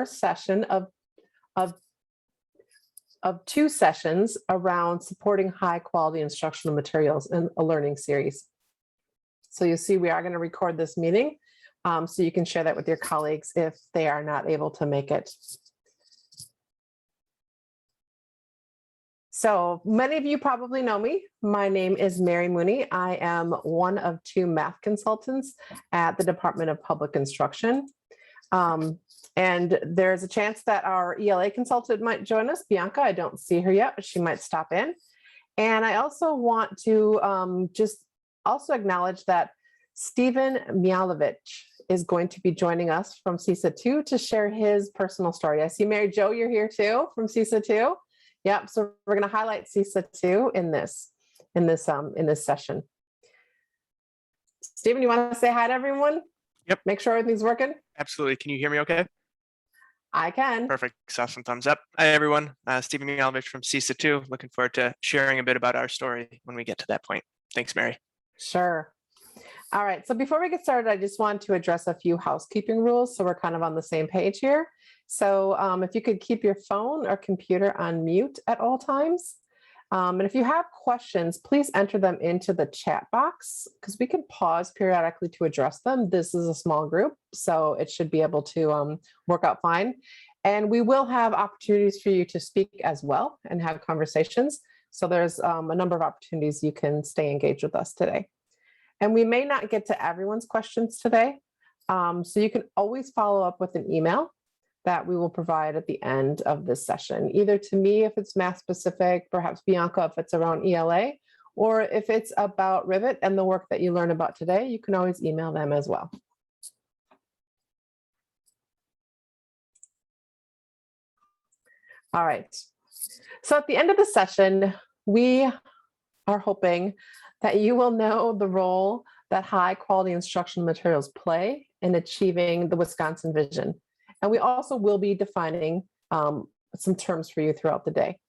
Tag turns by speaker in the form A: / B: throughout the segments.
A: session of, of two sessions around supporting high quality instructional materials in a learning series. So you'll see we are going to record this meeting so you can share that with your colleagues if they are not able to make it. So many of you probably know me. My name is Mary Mooney. I am one of two math consultants at the Department of Public Instruction. And there's a chance that our ELA consultant might join us, Bianca. I don't see her yet, but she might stop in. And I also want to just also acknowledge that Stephen Mialovich is going to be joining us from CESA 2 to share his personal story. I see Mary Jo, you're here too from CESA 2. Yep, so we're going to highlight CESA 2 in this session. Stephen, you want to say hi to everyone?
B: Yep.
A: Make sure everything's working?
B: Absolutely. Can you hear me okay?
A: I can.
B: Perfect. Awesome. Thumbs up. Hi, everyone. Stephen Mialovich from CESA 2. Looking forward to sharing a bit about our story when we get to that point. Thanks, Mary.
A: Sure. All right. So before we get started, I just want to address a few housekeeping rules so we're kind of on the same page here. So if you could keep your phone or computer on mute at all times. And if you have questions, please enter them into the chat box because we can pause periodically to address them. This is a small group, so it should be able to work out fine. And we will have opportunities for you to speak as well and have conversations. So there's a number of opportunities you can stay engaged with us today. And we may not get to everyone's questions today. So you can always follow up with an email that we will provide at the end of this session, either to me if it's math specific, perhaps Bianca if it's around ELA, or if it's about Rivet and the work that you learn about today, you can always email them as well. All right. So at the end of the session, we are hoping that you will know the role that high quality instructional materials play in achieving the Wisconsin vision. And we also will be defining some terms for you throughout the day.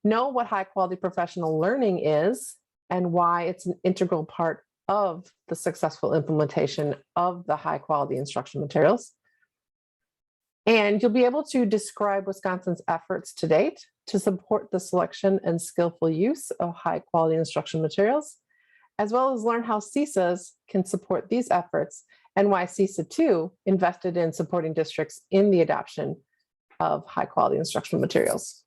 A: Know what high quality professional learning is and why it's an integral part of the successful implementation of the high quality instructional materials. And you'll be able to describe Wisconsin's efforts to date to support the selection and skillful use of high quality instructional materials, as well as learn how CESAs can support these efforts and why CESA 2 invested in supporting districts in the adoption of high quality instructional materials.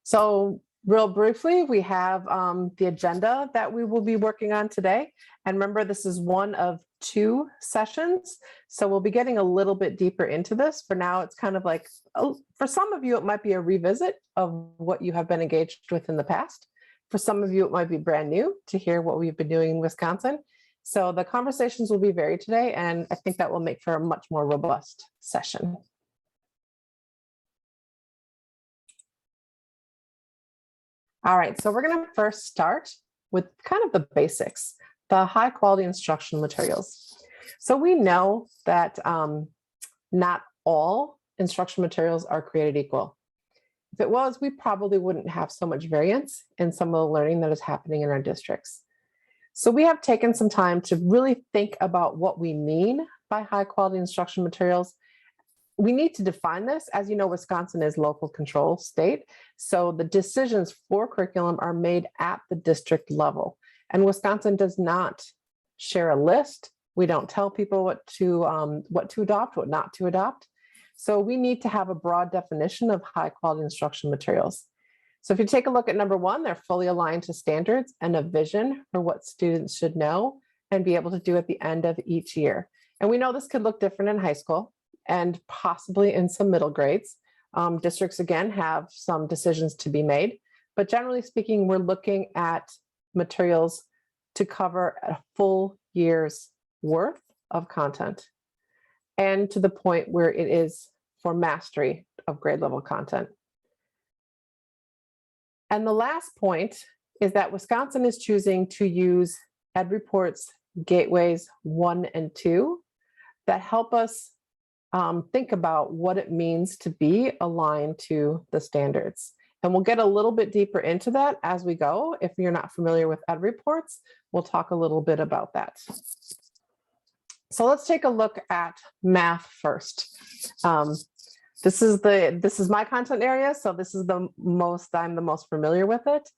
A: So real briefly, we have the agenda that we will be working on today. And remember, this is one of two sessions. So we'll be getting a little bit deeper into this. For now, it's kind of like, for some of you, it might be a revisit of what you have been engaged with in the past. For some of you, it might be brand new to hear what we've been doing in Wisconsin. So the conversations will be varied today, and I think that will make for a much more robust session. All right, so we're going to first start with kind of the basics, the high quality instructional materials. So we know that not all instructional materials are created equal. If it was, we probably wouldn't have so much variance in some of the learning that is happening in our districts. So we have taken some time to really think about what we mean by high quality instructional materials. We need to define this. As you know, Wisconsin is local control state. So the decisions for curriculum are made at the district level. And Wisconsin does not share a list. We don't tell people what to adopt, what not to adopt. So we need to have a broad definition of high quality instructional materials. So if you take a look at number one, they're fully aligned to standards and a vision for what students should know and be able to do at the end of each year. And we know this could look different in high school and possibly in some middle grades. Districts, again, have some decisions to be made. But generally speaking, we're looking at materials to cover a full year's worth of content, and to the point where it is for mastery of grade level content. And the last point is that Wisconsin is choosing to use EdReports Gateways 1 and 2 that help us think about what it means to be aligned to the standards. And we'll get a little bit deeper into that as we go. If you're not familiar with EdReports, we'll talk a little bit about that. So let's take a look at math first. This is my content area, so this is I'm the most familiar with it.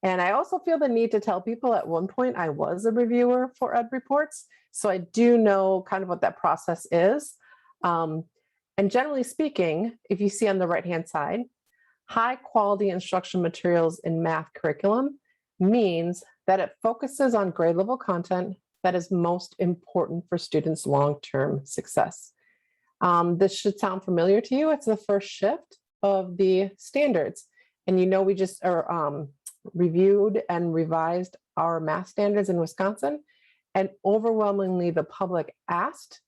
A: And I also feel the need to tell people at one point I was a reviewer for Ed Reports, so I do know kind of what that process is. And generally speaking, if you see on the right-hand side, high quality instructional materials in math curriculum means that it focuses on grade level content that is most important for students' long-term success. This should sound familiar to you. It's the first shift of the standards. And you know, we just reviewed and revised our math standards in Wisconsin, and overwhelmingly the public asked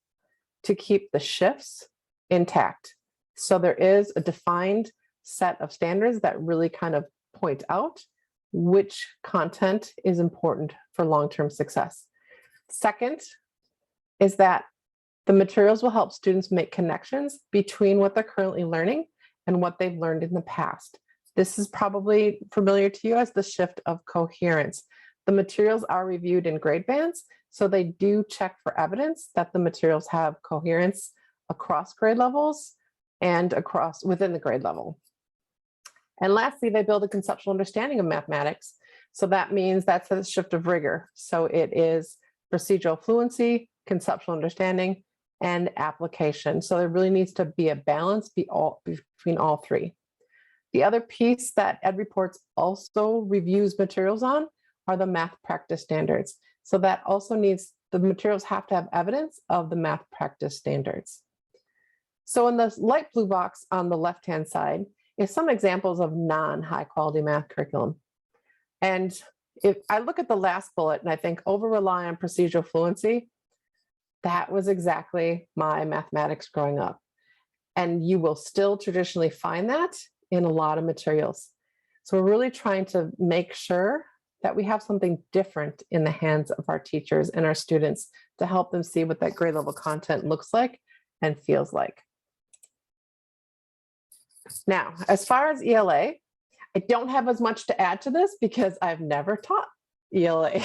A: to keep the shifts intact. So there is a defined set of standards that really kind of point out which content is important for long-term success. Second is that the materials will help students make connections between what they're currently learning and what they've learned in the past. This is probably familiar to you as the shift of coherence. The materials are reviewed in grade bands, so they do check for evidence that the materials have coherence across grade levels and within the grade level. And lastly, they build a conceptual understanding of mathematics. So that means that's a shift of rigor. So it is procedural fluency, conceptual understanding, and application. So there really needs to be a balance between all three. The other piece that Ed Reports also reviews materials on are the math practice standards. So that also needs, the materials have to have evidence of the math practice standards. So in the light blue box on the left-hand side is some examples of non-high quality math curriculum. And if I look at the last bullet and I think over-rely on procedural fluency, that was exactly my mathematics growing up. And you will still traditionally find that in a lot of materials. So we're really trying to make sure that we have something different in the hands of our teachers and our students to help them see what that grade level content looks like and feels like. Now, as far as ELA, I don't have as much to add to this because I've never taught ELA.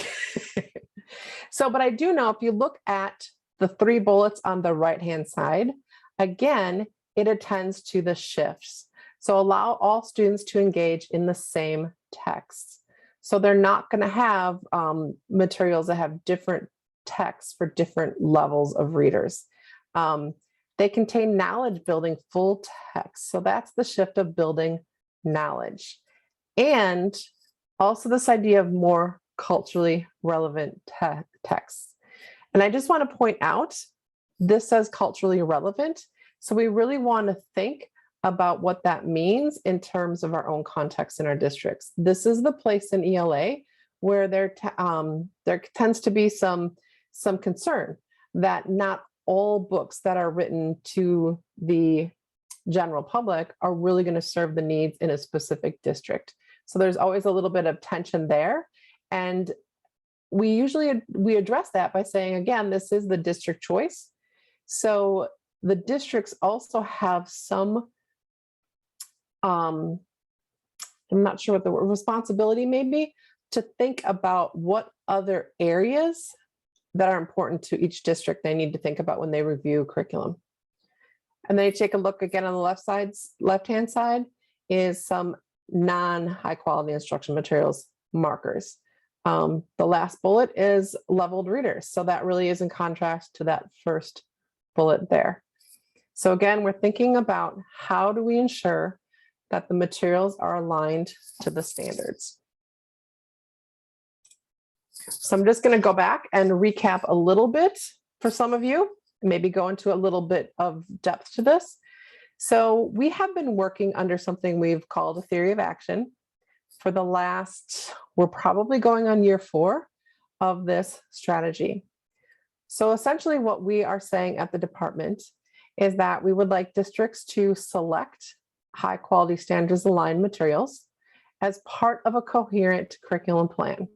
A: So, but I do know if you look at the 3 bullets on the right-hand side, again, it attends to the shifts. So allow all students to engage in the same texts. So they're not going to have materials that have different texts for different levels of readers. They contain knowledge building full text. So that's the shift of building knowledge. And also this idea of more culturally relevant texts. And I just want to point out, this says culturally relevant. So we really want to think about what that means in terms of our own context in our districts. This is the place in ELA where there tends to be some concern that not all books that are written to the general public are really going to serve the needs in a specific district. So there's always a little bit of tension there. And we address that by saying, again, this is the district choice. So the districts also have some, I'm not sure what the word responsibility may be, to think about what other areas that are important to each district they need to think about when they review curriculum. And then you take a look again on the left-hand side is some non-high quality instructional materials markers. The last bullet is leveled readers. So that really is in contrast to that first bullet there. So again, we're thinking about how do we ensure that the materials are aligned to the standards. So I'm just going to go back and recap a little bit for some of you, maybe go into a little bit of depth to this. So we have been working under something we've called a theory of action for the last, we're probably going on year 4 of this strategy. So essentially what we are saying at the department is that we would like districts to select high quality standards aligned materials as part of a coherent curriculum plan.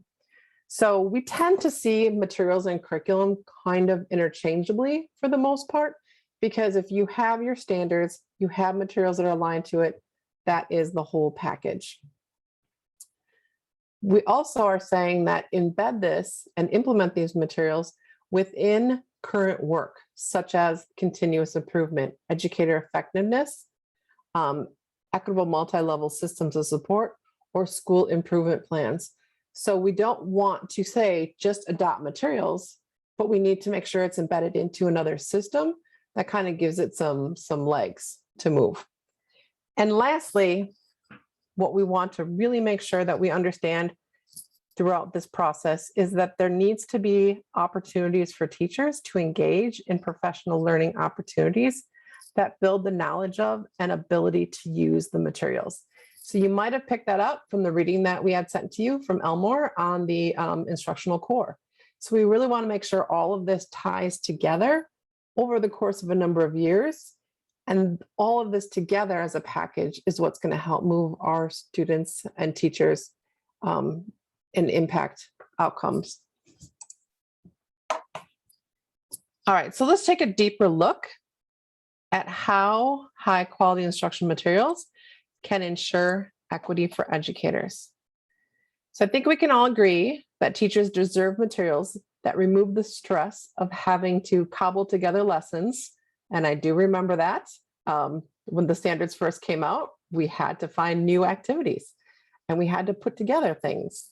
A: So we tend to see materials and curriculum kind of interchangeably for the most part, because if you have your standards, you have materials that are aligned to it, that is the whole package. We also are saying that embed this and implement these materials within current work, such as continuous improvement, educator effectiveness, equitable multi-level systems of support, or school improvement plans. So we don't want to say just adopt materials, but we need to make sure it's embedded into another system that kind of gives it some legs to move. And lastly, what we want to really make sure that we understand throughout this process is that there needs to be opportunities for teachers to engage in professional learning opportunities that build the knowledge of and ability to use the materials. So you might have picked that up from the reading that we had sent to you from Elmore on the instructional core. So we really want to make sure all of this ties together over the course of a number of years. And all of this together as a package is what's going to help move our students and teachers and impact outcomes. All right, so let's take a deeper look at how high quality instructional materials can ensure equity for educators. So I think we can all agree that teachers deserve materials that remove the stress of having to cobble together lessons. And I do remember that when the standards first came out, we had to find new activities and we had to put together things.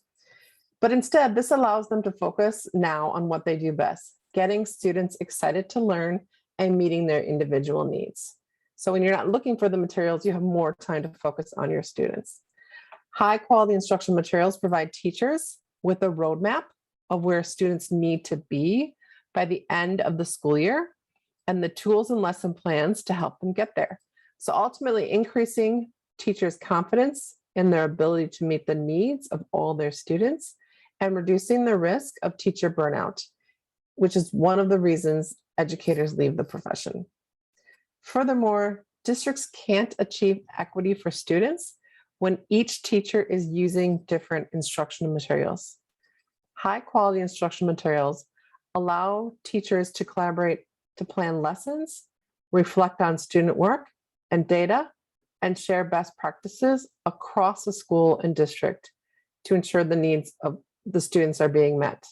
A: But instead, this allows them to focus now on what they do best, getting students excited to learn and meeting their individual needs. So when you're not looking for the materials, you have more time to focus on your students. High quality instructional materials provide teachers with a roadmap of where students need to be by the end of the school year and the tools and lesson plans to help them get there. So ultimately increasing teachers' confidence in their ability to meet the needs of all their students and reducing the risk of teacher burnout, which is one of the reasons educators leave the profession. Furthermore, districts can't achieve equity for students when each teacher is using different instructional materials. High quality instructional materials allow teachers to collaborate to plan lessons, reflect on student work and data, and share best practices across the school and district to ensure the needs of the students are being met.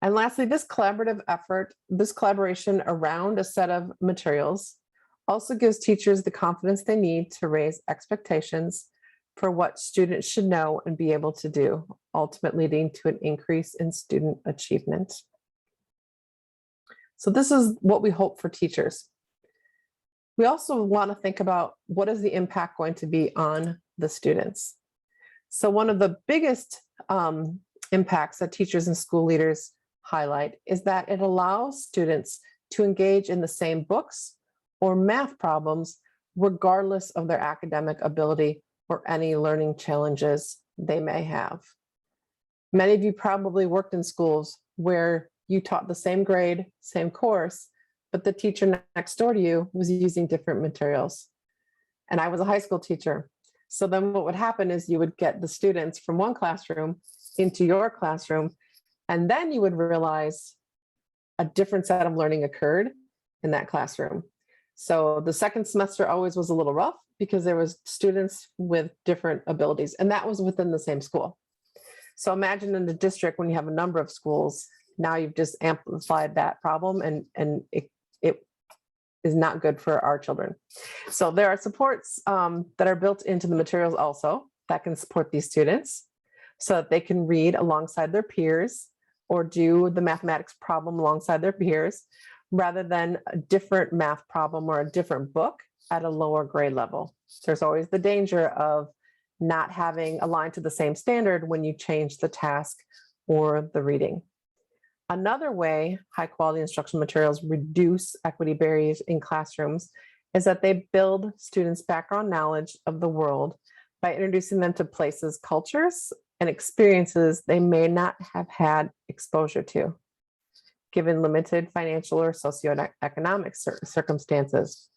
A: And lastly, this collaborative effort, this collaboration around a set of materials also gives teachers the confidence they need to raise expectations for what students should know and be able to do, ultimately leading to an increase in student achievement. So this is what we hope for teachers. We also want to think about what is the impact going to be on the students. So one of the biggest impacts that teachers and school leaders highlight is that it allows students to engage in the same books or math problems regardless of their academic ability or any learning challenges they may have. Many of you probably worked in schools where you taught the same grade, same course, but the teacher next door to you was using different materials. And I was a high school teacher. So then what would happen is you would get the students from one classroom into your classroom, and then you would realize a different set of learning occurred in that classroom. So the second semester always was a little rough because there was students with different abilities, and that was within the same school. So imagine in the district when you have a number of schools, now you've just amplified that problem, and it is not good for our children. So there are supports that are built into the materials also that can support these students so that they can read alongside their peers or do the mathematics problem alongside their peers rather than a different math problem or a different book at a lower grade level. There's always the danger of not having aligned to the same standard when you change the task or the reading. Another way high quality instructional materials reduce equity barriers in classrooms is that they build students' background knowledge of the world by introducing them to places, cultures, and experiences they may not have had exposure to, given limited financial or socioeconomic circumstances.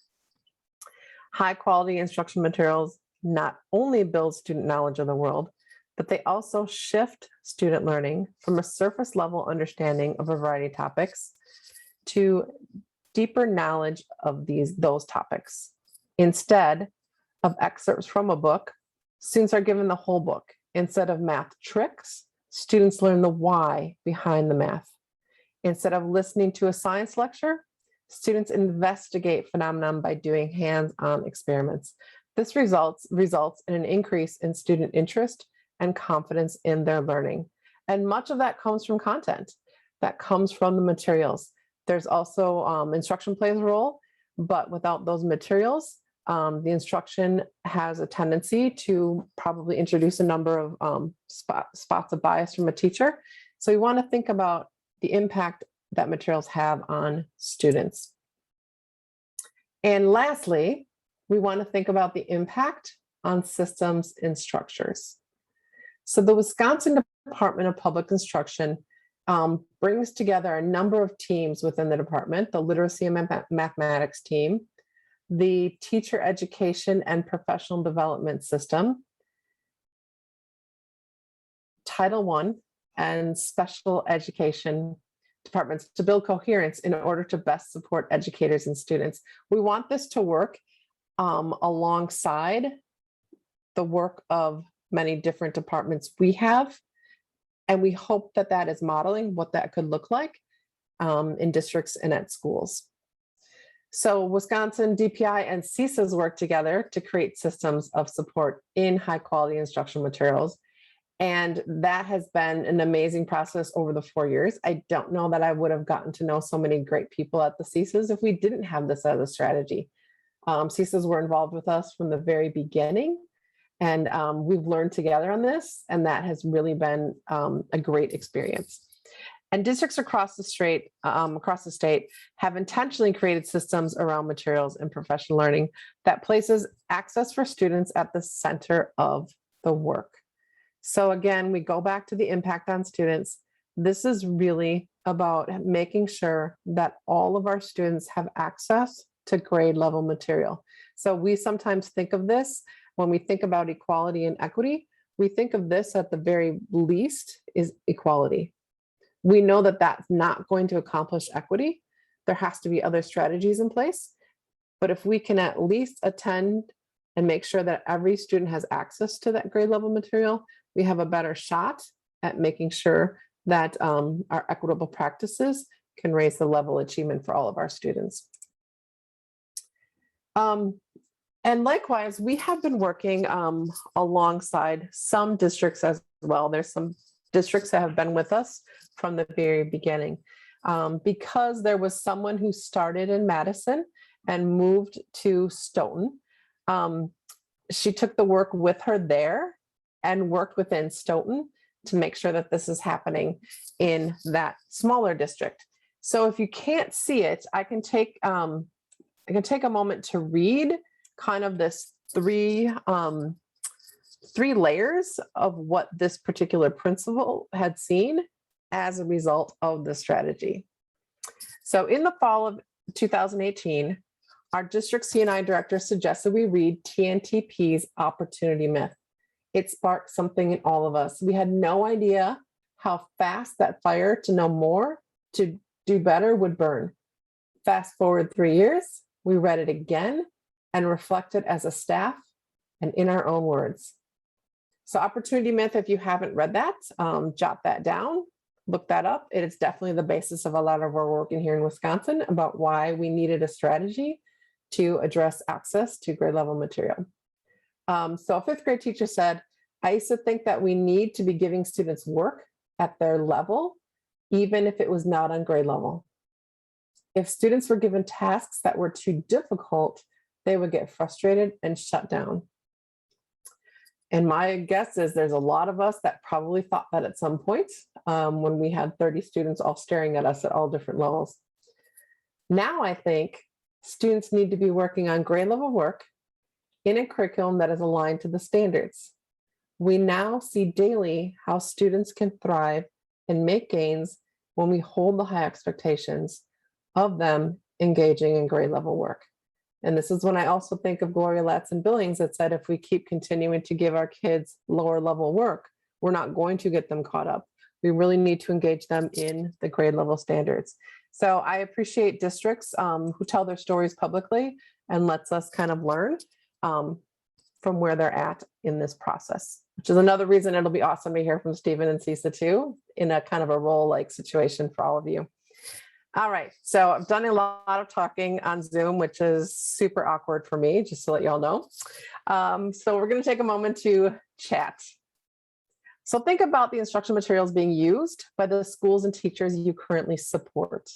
A: High quality instructional materials not only build student knowledge of the world, but they also shift student learning from a surface level understanding of a variety of topics to deeper knowledge of those topics. Instead of excerpts from a book, students are given the whole book. Instead of math tricks, students learn the why behind the math. Instead of listening to a science lecture, students investigate phenomenon by doing hands-on experiments. This results in an increase in student interest and confidence in their learning. And much of that comes from content, that comes from the materials. There's also instruction plays a role, but without those materials, the instruction has a tendency to probably introduce a number of spots of bias from a teacher. So we want to think about the impact that materials have on students. And lastly, we want to think about the impact on systems and structures. So the Wisconsin Department of Public Instruction brings together a number of teams within the department: the literacy and mathematics team, the teacher education and professional development system, Title I, and special education departments to build coherence in order to best support educators and students. We want this to work alongside the work of many different departments we have, and we hope that that is modeling what that could look like in districts and at schools. So Wisconsin DPI and CSAS work together to create systems of support in high quality instructional materials. And that has been an amazing process over the 4 years. I don't know that I would have gotten to know so many great people at the CSAS if we didn't have this as a strategy. CSAS were involved with us from the very beginning, and we've learned together on this, and that has really been a great experience. And districts across the state have intentionally created systems around materials and professional learning that places access for students at the center of the work. So again, we go back to the impact on students. This is really about making sure that all of our students have access to grade level material. So we sometimes think of this when we think about equality and equity, we think of this at the very least is equality. We know that that's not going to accomplish equity. There has to be other strategies in place. But if we can at least attend and make sure that every student has access to that grade level material, we have a better shot at making sure that our equitable practices can raise the level of achievement for all of our students. And likewise, we have been working alongside some districts as well. There's some districts that have been with us from the very beginning because there was someone who started in Madison and moved to Stoughton. She took the work with her there and worked within Stoughton to make sure that this is happening in that smaller district. So if you can't see it, I can take a moment to read kind of this three layers of what this particular principal had seen as a result of the strategy. So in the fall of 2018, our district C&I director suggested we read TNTP's Opportunity Myth. It sparked something in all of us. We had no idea how fast that fire to know more, to do better would burn. Fast forward 3 years, we read it again and reflected as a staff and in our own words. So Opportunity Myth, if you haven't read that, jot that down, look that up. It is definitely the basis of a lot of our work in here in Wisconsin about why we needed a strategy to address access to grade level material. So a fifth grade teacher said, I used to think that we need to be giving students work at their level, even if it was not on grade level. If students were given tasks that were too difficult, they would get frustrated and shut down. And my guess is there's a lot of us that probably thought that at some point when we had 30 students all staring at us at all different levels. Now I think students need to be working on grade level work in a curriculum that is aligned to the standards. We now see daily how students can thrive and make gains when we hold the high expectations of them engaging in grade level work. And this is when I also think of Gloria Ladson-Billings that said, if we keep continuing to give our kids lower level work, we're not going to get them caught up. We really need to engage them in the grade level standards. So I appreciate districts who tell their stories publicly and lets us kind of learn from where they're at in this process, which is another reason it'll be awesome to hear from Stephen and CISA too, in a kind of a role-like situation for all of you. All right, so I've done a lot of talking on Zoom, which is super awkward for me, just to let you all know. So we're going to take a moment to chat. So think about the instructional materials being used by the schools and teachers you currently support.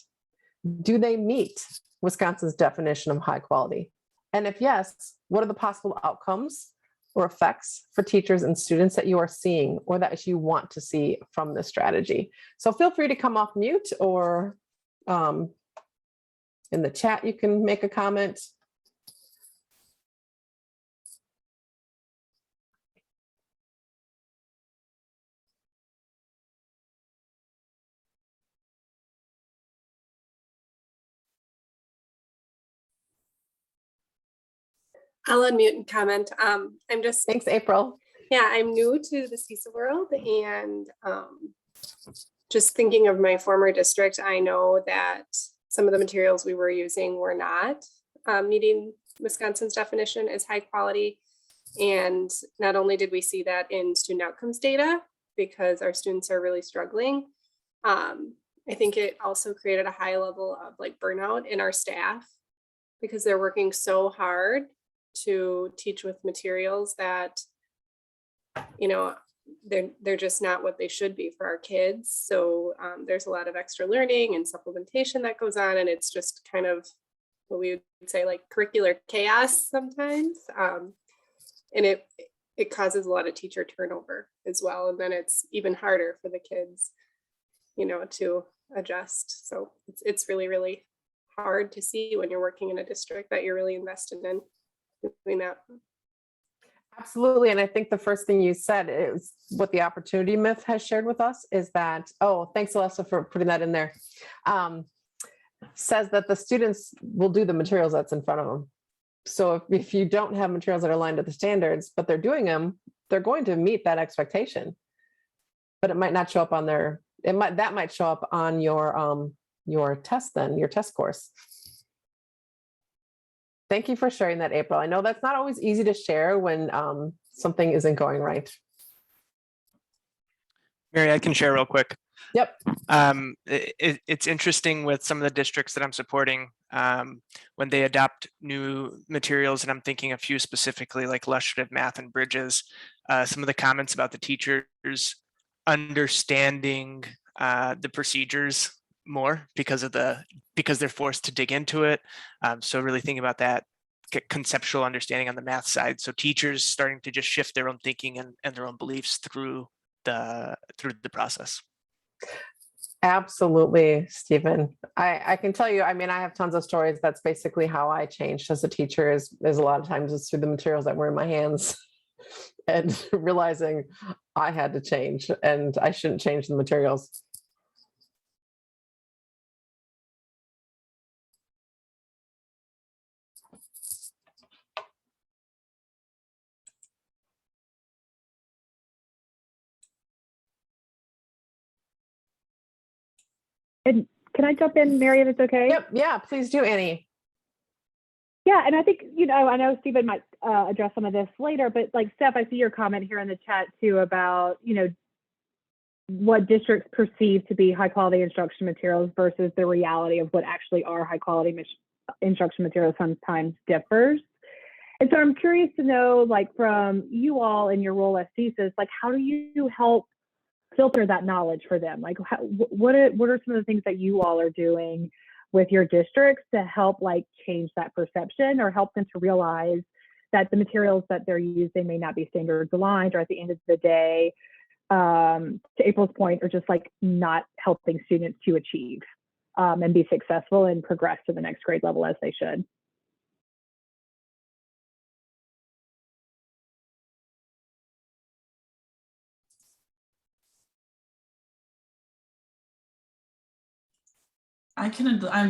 A: Do they meet Wisconsin's definition of high quality? And if yes, what are the possible outcomes or effects for teachers and students that you are seeing or that you want to see from this strategy? So feel free to come off mute, or in the chat, you can make a comment.
C: I'll unmute and comment.
A: Thanks, April.
C: Yeah, I'm new to the CISA world, and just thinking of my former district, I know that some of the materials we were using were not meeting Wisconsin's definition as high quality. And not only did we see that in student outcomes data, because our students are really struggling, I think it also created a high level of like burnout in our staff, because they're working so hard to teach with materials that, you know, they're just not what they should be for our kids. So there's a lot of extra learning and supplementation that goes on, and it's just kind of what we would say like curricular chaos sometimes. And it causes a lot of teacher turnover as well. And then it's even harder for the kids, you know, to adjust. So it's really, really hard to see when you're working in a district that you're really invested in doing that.
A: Absolutely. And I think the first thing you said is what the opportunity myth has shared with us is that, oh, thanks, Alessa, for putting that in there, says that the students will do the materials that's in front of them. So if you don't have materials that are aligned to the standards, but they're doing them, they're going to meet that expectation. But it might not show up on their, that might show up on your test then, your test course. Thank you for sharing that, April. I know that's not always easy to share when something isn't going right.
B: Mary, I can share real quick.
A: Yep.
B: It's interesting with some of the districts that I'm supporting when they adopt new materials, and I'm thinking a few specifically like illustrative math and bridges, some of the comments about the teachers understanding the procedures more because they're forced to dig into it. So really thinking about that conceptual understanding on the math side. So teachers starting to just shift their own thinking and their own beliefs through the process.
A: Absolutely, Stephen. I can tell you, I mean, I have tons of stories. That's basically how I changed as a teacher is a lot of times it's through the materials that were in my hands and realizing I had to change and I shouldn't change the materials.
D: And can I jump in, Mary, if it's okay?
A: Yep. Yeah, please do, Annie.
D: Yeah, and I think, you know, I know Stephen might address some of this later, but like Steph, I see your comment here in the chat too about, you know, what districts perceive to be high quality instruction materials versus the reality of what actually are high quality instruction materials sometimes differs. And so I'm curious to know, like from you all in your role as CSIS, like how do you help filter that knowledge for them? Like what are some of the things that you all are doing with your districts to help like change that perception or help them to realize that the materials that they're using may not be standards aligned, or at the end of the day, to April's point, are just like not helping students to achieve and be successful and progress to the next grade level as they should?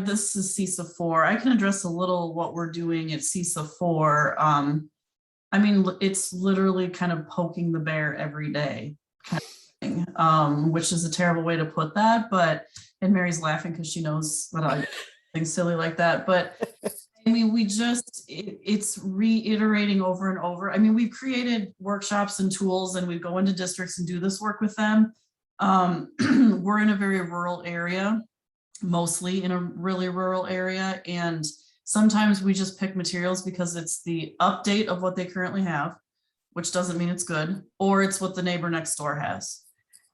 E: This is CISA 4. I can address a little what we're doing at CISA 4. I mean, it's literally kind of poking the bear every day, kind of thing, which is a terrible way to put that. But, and Mary's laughing because she knows that I think silly like that. But I mean, it's reiterating over and over. I mean, we've created workshops and tools and we go into districts and do this work with them. We're in a very rural area. mostly in a really rural area. And sometimes we just pick materials because it's the update of what they currently have, which doesn't mean it's good, or it's what the neighbor next door has.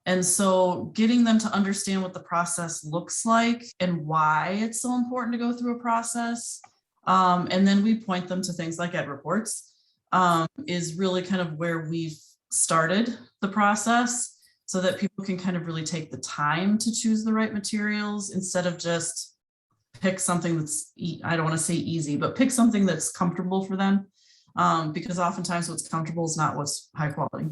E: And so getting them to understand what the process looks like and why it's so important to go through a process. And then we point them to things like ed reports, is really kind of where we've started the process, so that people can kind of really take the time to choose the right materials instead of just pick something that's, I don't want to say easy, but pick something that's comfortable for them. Because oftentimes what's comfortable is not what's high quality.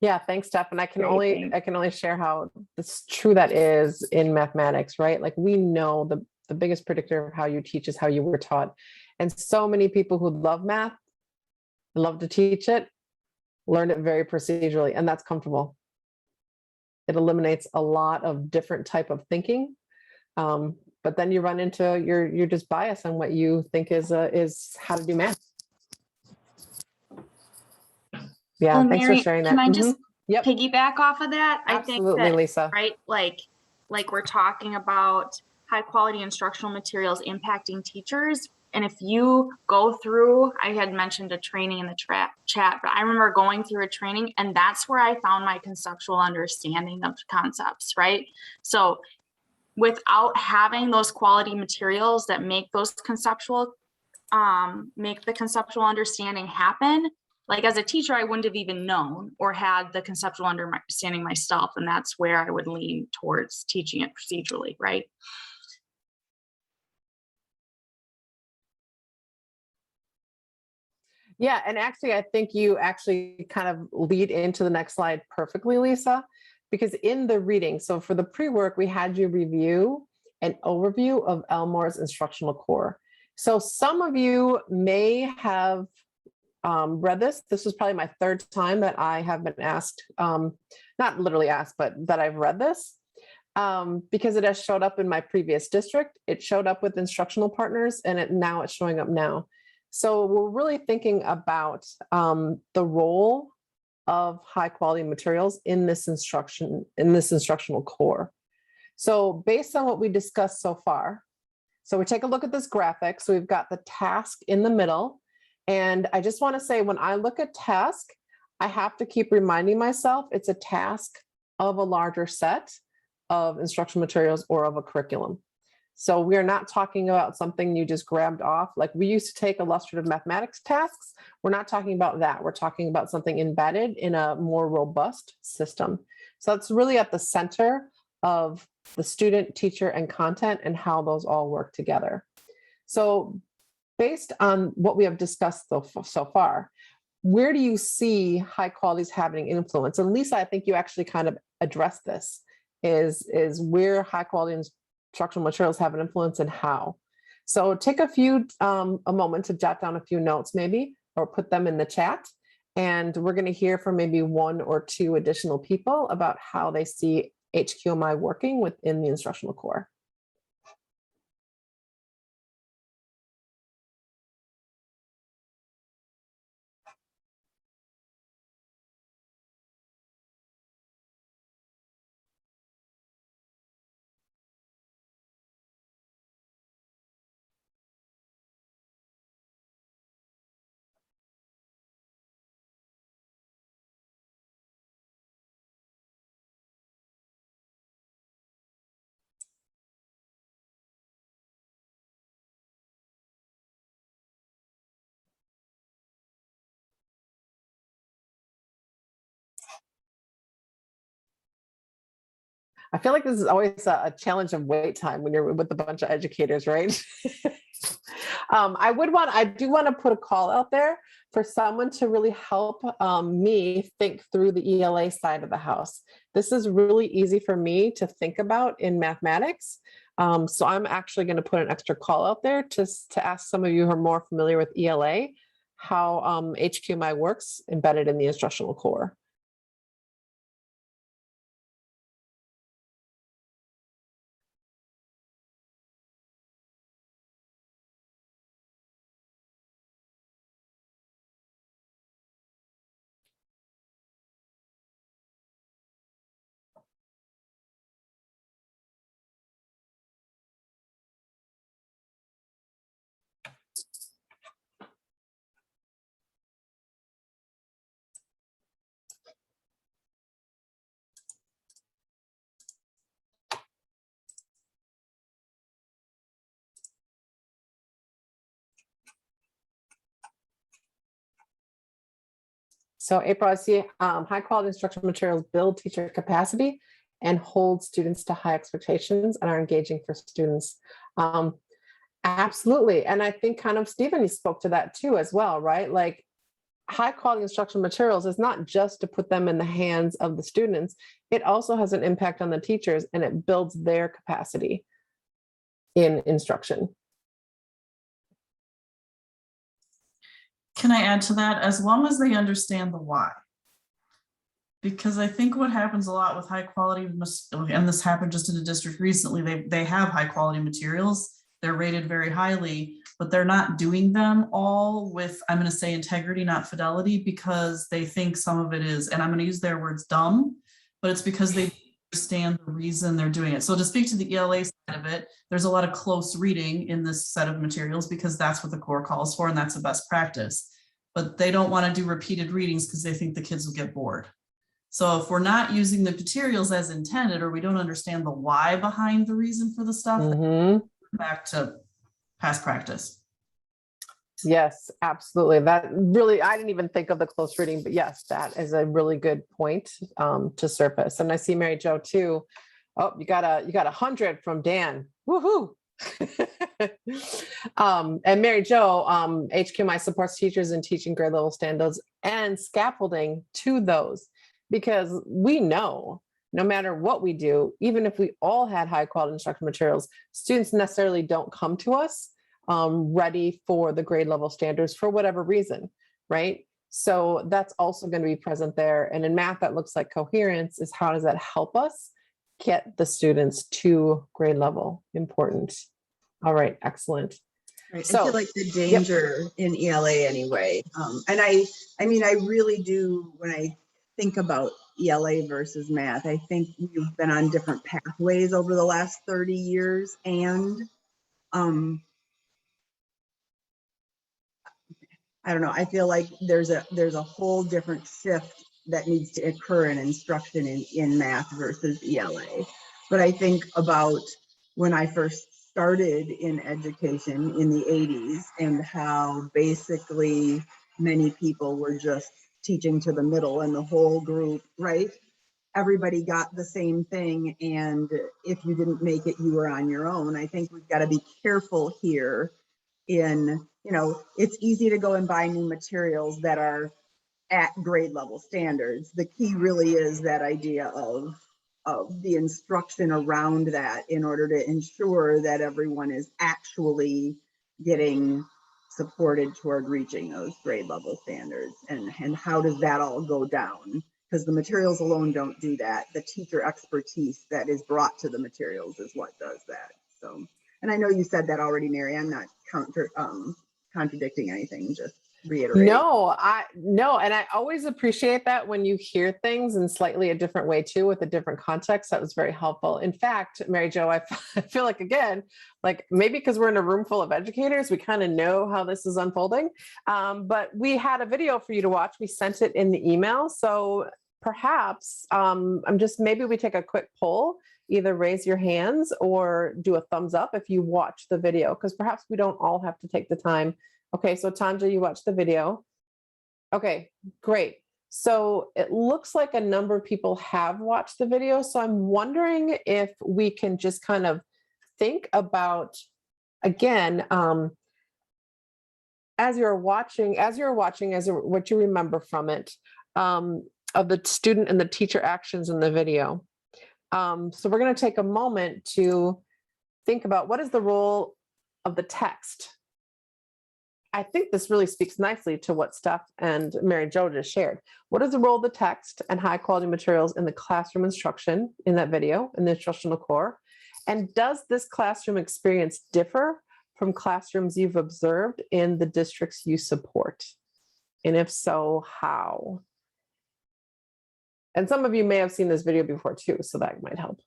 A: Yeah, thanks, Steph. And I can
D: Great,
A: only
D: thanks.
A: I can only share how true that is in mathematics, right? Like we know the biggest predictor of how you teach is how you were taught. And so many people who love math, love to teach it, learn it very procedurally, and that's comfortable. It eliminates a lot of different type of thinking. But then you run into you're just biased on what you think is how to do math. Yeah,
F: Well,
A: thanks for
F: Mary,
A: sharing that.
F: can I just
A: Yep,
F: piggyback off of that? I think
A: absolutely,
F: that,
A: Lisa.
F: right, like we're talking about high quality instructional materials impacting teachers. And if you go through, I had mentioned a training in the chat, but I remember going through a training, and that's where I found my conceptual understanding of concepts, right? So without having those quality materials that make those conceptual, make the conceptual understanding happen, like as a teacher, I wouldn't have even known or had the conceptual understanding myself. And that's where I would lean towards teaching it procedurally, right?
A: Yeah, and actually, I think you actually kind of lead into the next slide perfectly, Lisa, because in the reading, so for the pre-work, we had you review an overview of Elmore's instructional core. So some of you may have read this. This was probably my third time that I have been asked, not literally asked, but that I've read this. Because it has showed up in my previous district, it showed up with instructional partners, and now it's showing up now. So we're really thinking about the role of high quality materials in this instructional core. So based on what we discussed so far, so we take a look at this graphic. So we've got the task in the middle. And I just want to say, when I look at task, I have to keep reminding myself it's a task of a larger set of instructional materials or of a curriculum. So we are not talking about something you just grabbed off. Like we used to take illustrative mathematics tasks. We're not talking about that. We're talking about something embedded in a more robust system. So it's really at the center of the student, teacher, and content and how those all work together. So based on what we have discussed so far, where do you see high qualities having influence? And Lisa, I think you actually kind of addressed this, is where high quality instructional materials have an influence and how. So take a moment to jot down a few notes maybe, or put them in the chat. And we're going to hear from maybe one or two additional people about how they see HQMI working within the instructional core. I feel like this is always a challenge of wait time when you're with a bunch of educators, right? I do want to put a call out there for someone to really help me think through the ELA side of the house. This is really easy for me to think about in mathematics. So I'm actually going to put an extra call out there to ask some of you who are more familiar with ELA, how HQMI works embedded in the instructional core. So April, I see high quality instructional materials build teacher capacity and hold students to high expectations and are engaging for students. Absolutely. And I think kind of Stephen, you spoke to that too as well, right? Like high quality instructional materials is not just to put them in the hands of the students. It also has an impact on the teachers and it builds their capacity in instruction.
E: Can I add to that? As long as they understand the why. Because I think what happens a lot with high quality, and this happened just in a district recently, they have high quality materials, they're rated very highly, but they're not doing them all with, I'm going to say integrity, not fidelity, because they think some of it is, and I'm going to use their words, dumb, but it's because they understand the reason they're doing it. So to speak to the ELA side of it, there's a lot of close reading in this set of materials because that's what the core calls for and that's a best practice. But they don't want to do repeated readings because they think the kids will get bored. So if we're not using the materials as intended, or we don't understand the why behind the reason for the stuff, back to past practice.
A: Yes, absolutely. That really, I didn't even think of the close reading, but yes, that is a really good point to surface. And I see Mary Jo too. Oh, you got 100 from Dan. Woohoo! And Mary Jo, HQMI supports teachers in teaching grade level standards and scaffolding to those. Because we know no matter what we do, even if we all had high quality instructional materials, students necessarily don't come to us ready for the grade level standards for whatever reason, right? So that's also going to be present there. And in math, that looks like coherence is how does that help us get the students to grade level? Important. All right, excellent.
G: Right. I
A: So,
G: feel like the danger in ELA anyway. And I mean, I really do, when I think about ELA versus math, I think we've been on different pathways over the last 30 years. And I don't know, I feel like there's a whole different shift that needs to occur in instruction in math versus ELA. But I think about when I first started in education in the 80s and how basically many people were just teaching to the middle and the whole group, right? Everybody got the same thing. And if you didn't make it, you were on your own. I think we've got to be careful here in, you know, it's easy to go and buy new materials that are at grade level standards. The key really is that idea of the instruction around that in order to ensure that everyone is actually getting supported toward reaching those grade level standards. And how does that all go down? Because the materials alone don't do that. The teacher expertise that is brought to the materials is what does that. So, and I know you said that already, Mary. I'm not contradicting anything, just reiterating.
A: No, and I always appreciate that when you hear things in slightly a different way too, with a different context. That was very helpful. In fact, Mary Jo, I feel like, again, like maybe because we're in a room full of educators, we kind of know how this is unfolding. But we had a video for you to watch. We sent it in the email. So perhaps maybe we take a quick poll, either raise your hands or do a thumbs up if you watch the video, because perhaps we don't all have to take the time. Okay, so Tanja, you watched the video. Okay, great. So it looks like a number of people have watched the video. So I'm wondering if we can just kind of think about, again, as you're watching, what you remember from it, of the student and the teacher actions in the video. So we're going to take a moment to think about what is the role of the text. I think this really speaks nicely to what Steph and Mary Jo just shared. What is the role of the text and high quality materials in the classroom instruction in that video, in the instructional core? And does this classroom experience differ from classrooms you've observed in the districts you support? And if so, how? And some of you may have seen this video before too, so that might help.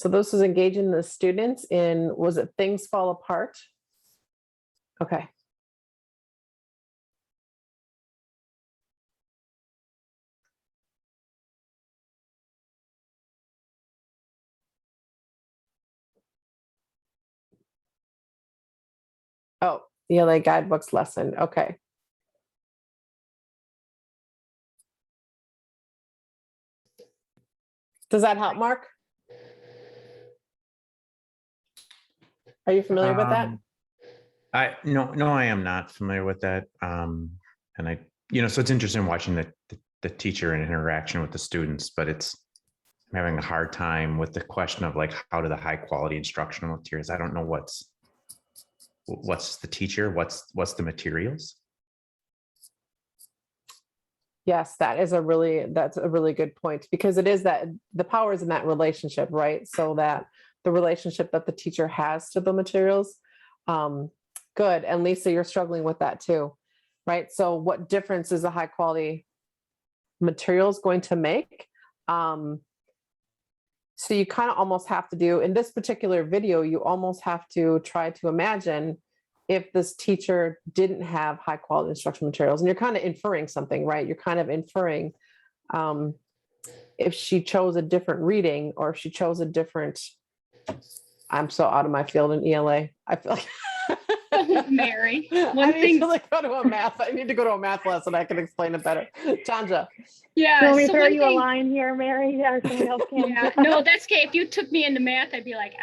A: So this is engaging the students in, was it Things Fall Apart? Okay. Oh, ELA guidebooks lesson. Okay. Does that help, Mark? Are you familiar with that?
H: No, I am not familiar with that. And I, so it's interesting watching the teacher and interaction with the students, but I'm having a hard time with the question of like, how do the high quality instructional materials? I don't know what's the teacher, what's the materials?
A: Yes, that's a really good point, because it is that the power is in that relationship, right? So that the relationship that the teacher has to the materials. Good. And Lisa, you're struggling with that too, right? So what difference is the high quality materials going to make? So you kind of almost have to do, in this particular video, you almost have to try to imagine if this teacher didn't have high quality instructional materials, and you're kind of inferring something, right? You're kind of inferring if she chose a different reading, or if she chose a different, I'm so out of my field in ELA. I feel like
I: Mary,
A: I
I: one
A: need
I: thing,
A: to go to a math lesson. I can explain it better. Tanja.
I: yeah.
D: Do you want me to
I: So
D: throw
I: one
D: you a
I: thing,
D: line here, Mary, or someone else can?
I: yeah, no, that's okay. If you took me into math, I'd be like,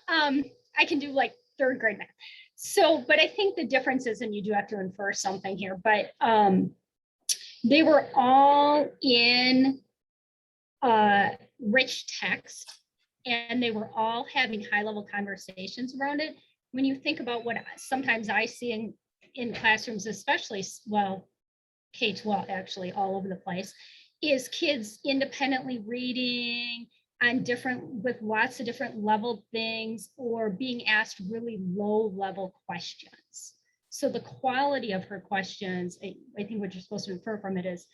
I: I can do like third grade math. So, but I think the difference is, and you do have to infer something here, but they were all in rich text, and they were all having high level conversations around it. When you think about what sometimes I see in classrooms, especially, well, K-12 actually all over the place, is kids independently reading on with lots of different level things, or being asked really low level questions. So the quality of her questions, I think what you're supposed to infer from it is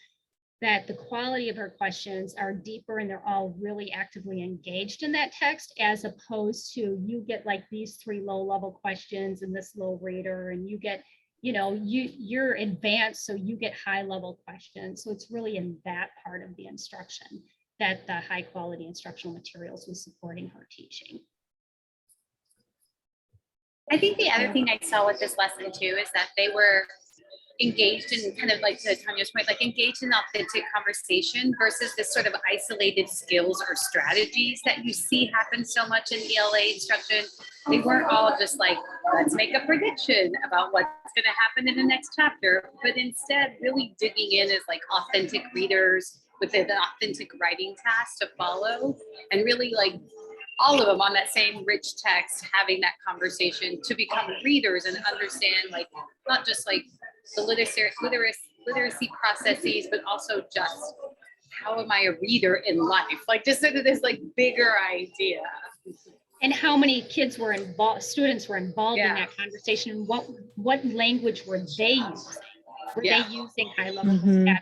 I: that the quality of her questions are deeper, and they're all really actively engaged in that text, as opposed to you get like these 3 low level questions and this low reader, and you get, you're advanced, so you get high level questions. So it's really in that part of the instruction that the high quality instructional materials was supporting her teaching.
J: I think the other thing I saw with this lesson too is that they were engaged in, kind of like to Tanya's point, like engaged in authentic conversation versus this sort of isolated skills or strategies that you see happen so much in ELA instruction. They weren't all just like, let's make a prediction about what's going to happen in the next chapter, but instead really digging in as like authentic readers with an authentic writing task to follow, and really like all of them on that same rich text, having that conversation to become readers and understand, like, not just like the literacy processes, but also just how am I a reader in life? Like just sort of this like bigger idea.
I: And how many kids were involved, students were involved in that conversation? What language were they using? Were they using high level vocabulary?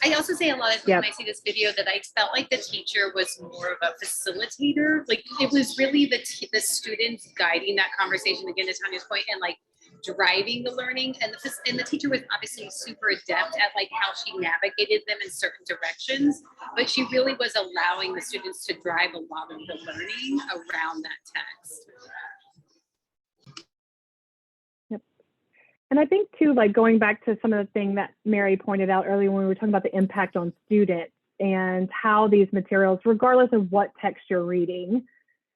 J: I also say a lot of times when I see this video that I felt like the teacher was more of a facilitator. Like it was really the students guiding that conversation, again, to Tanya's point, and like driving the learning. And the teacher was obviously super adept at like how she navigated them in certain directions, but she really was allowing the students to drive a lot of the learning around that text.
D: And I think too, like going back to some of the thing that Mary pointed out earlier when we were talking about the impact on students and how these materials, regardless of what text you're reading,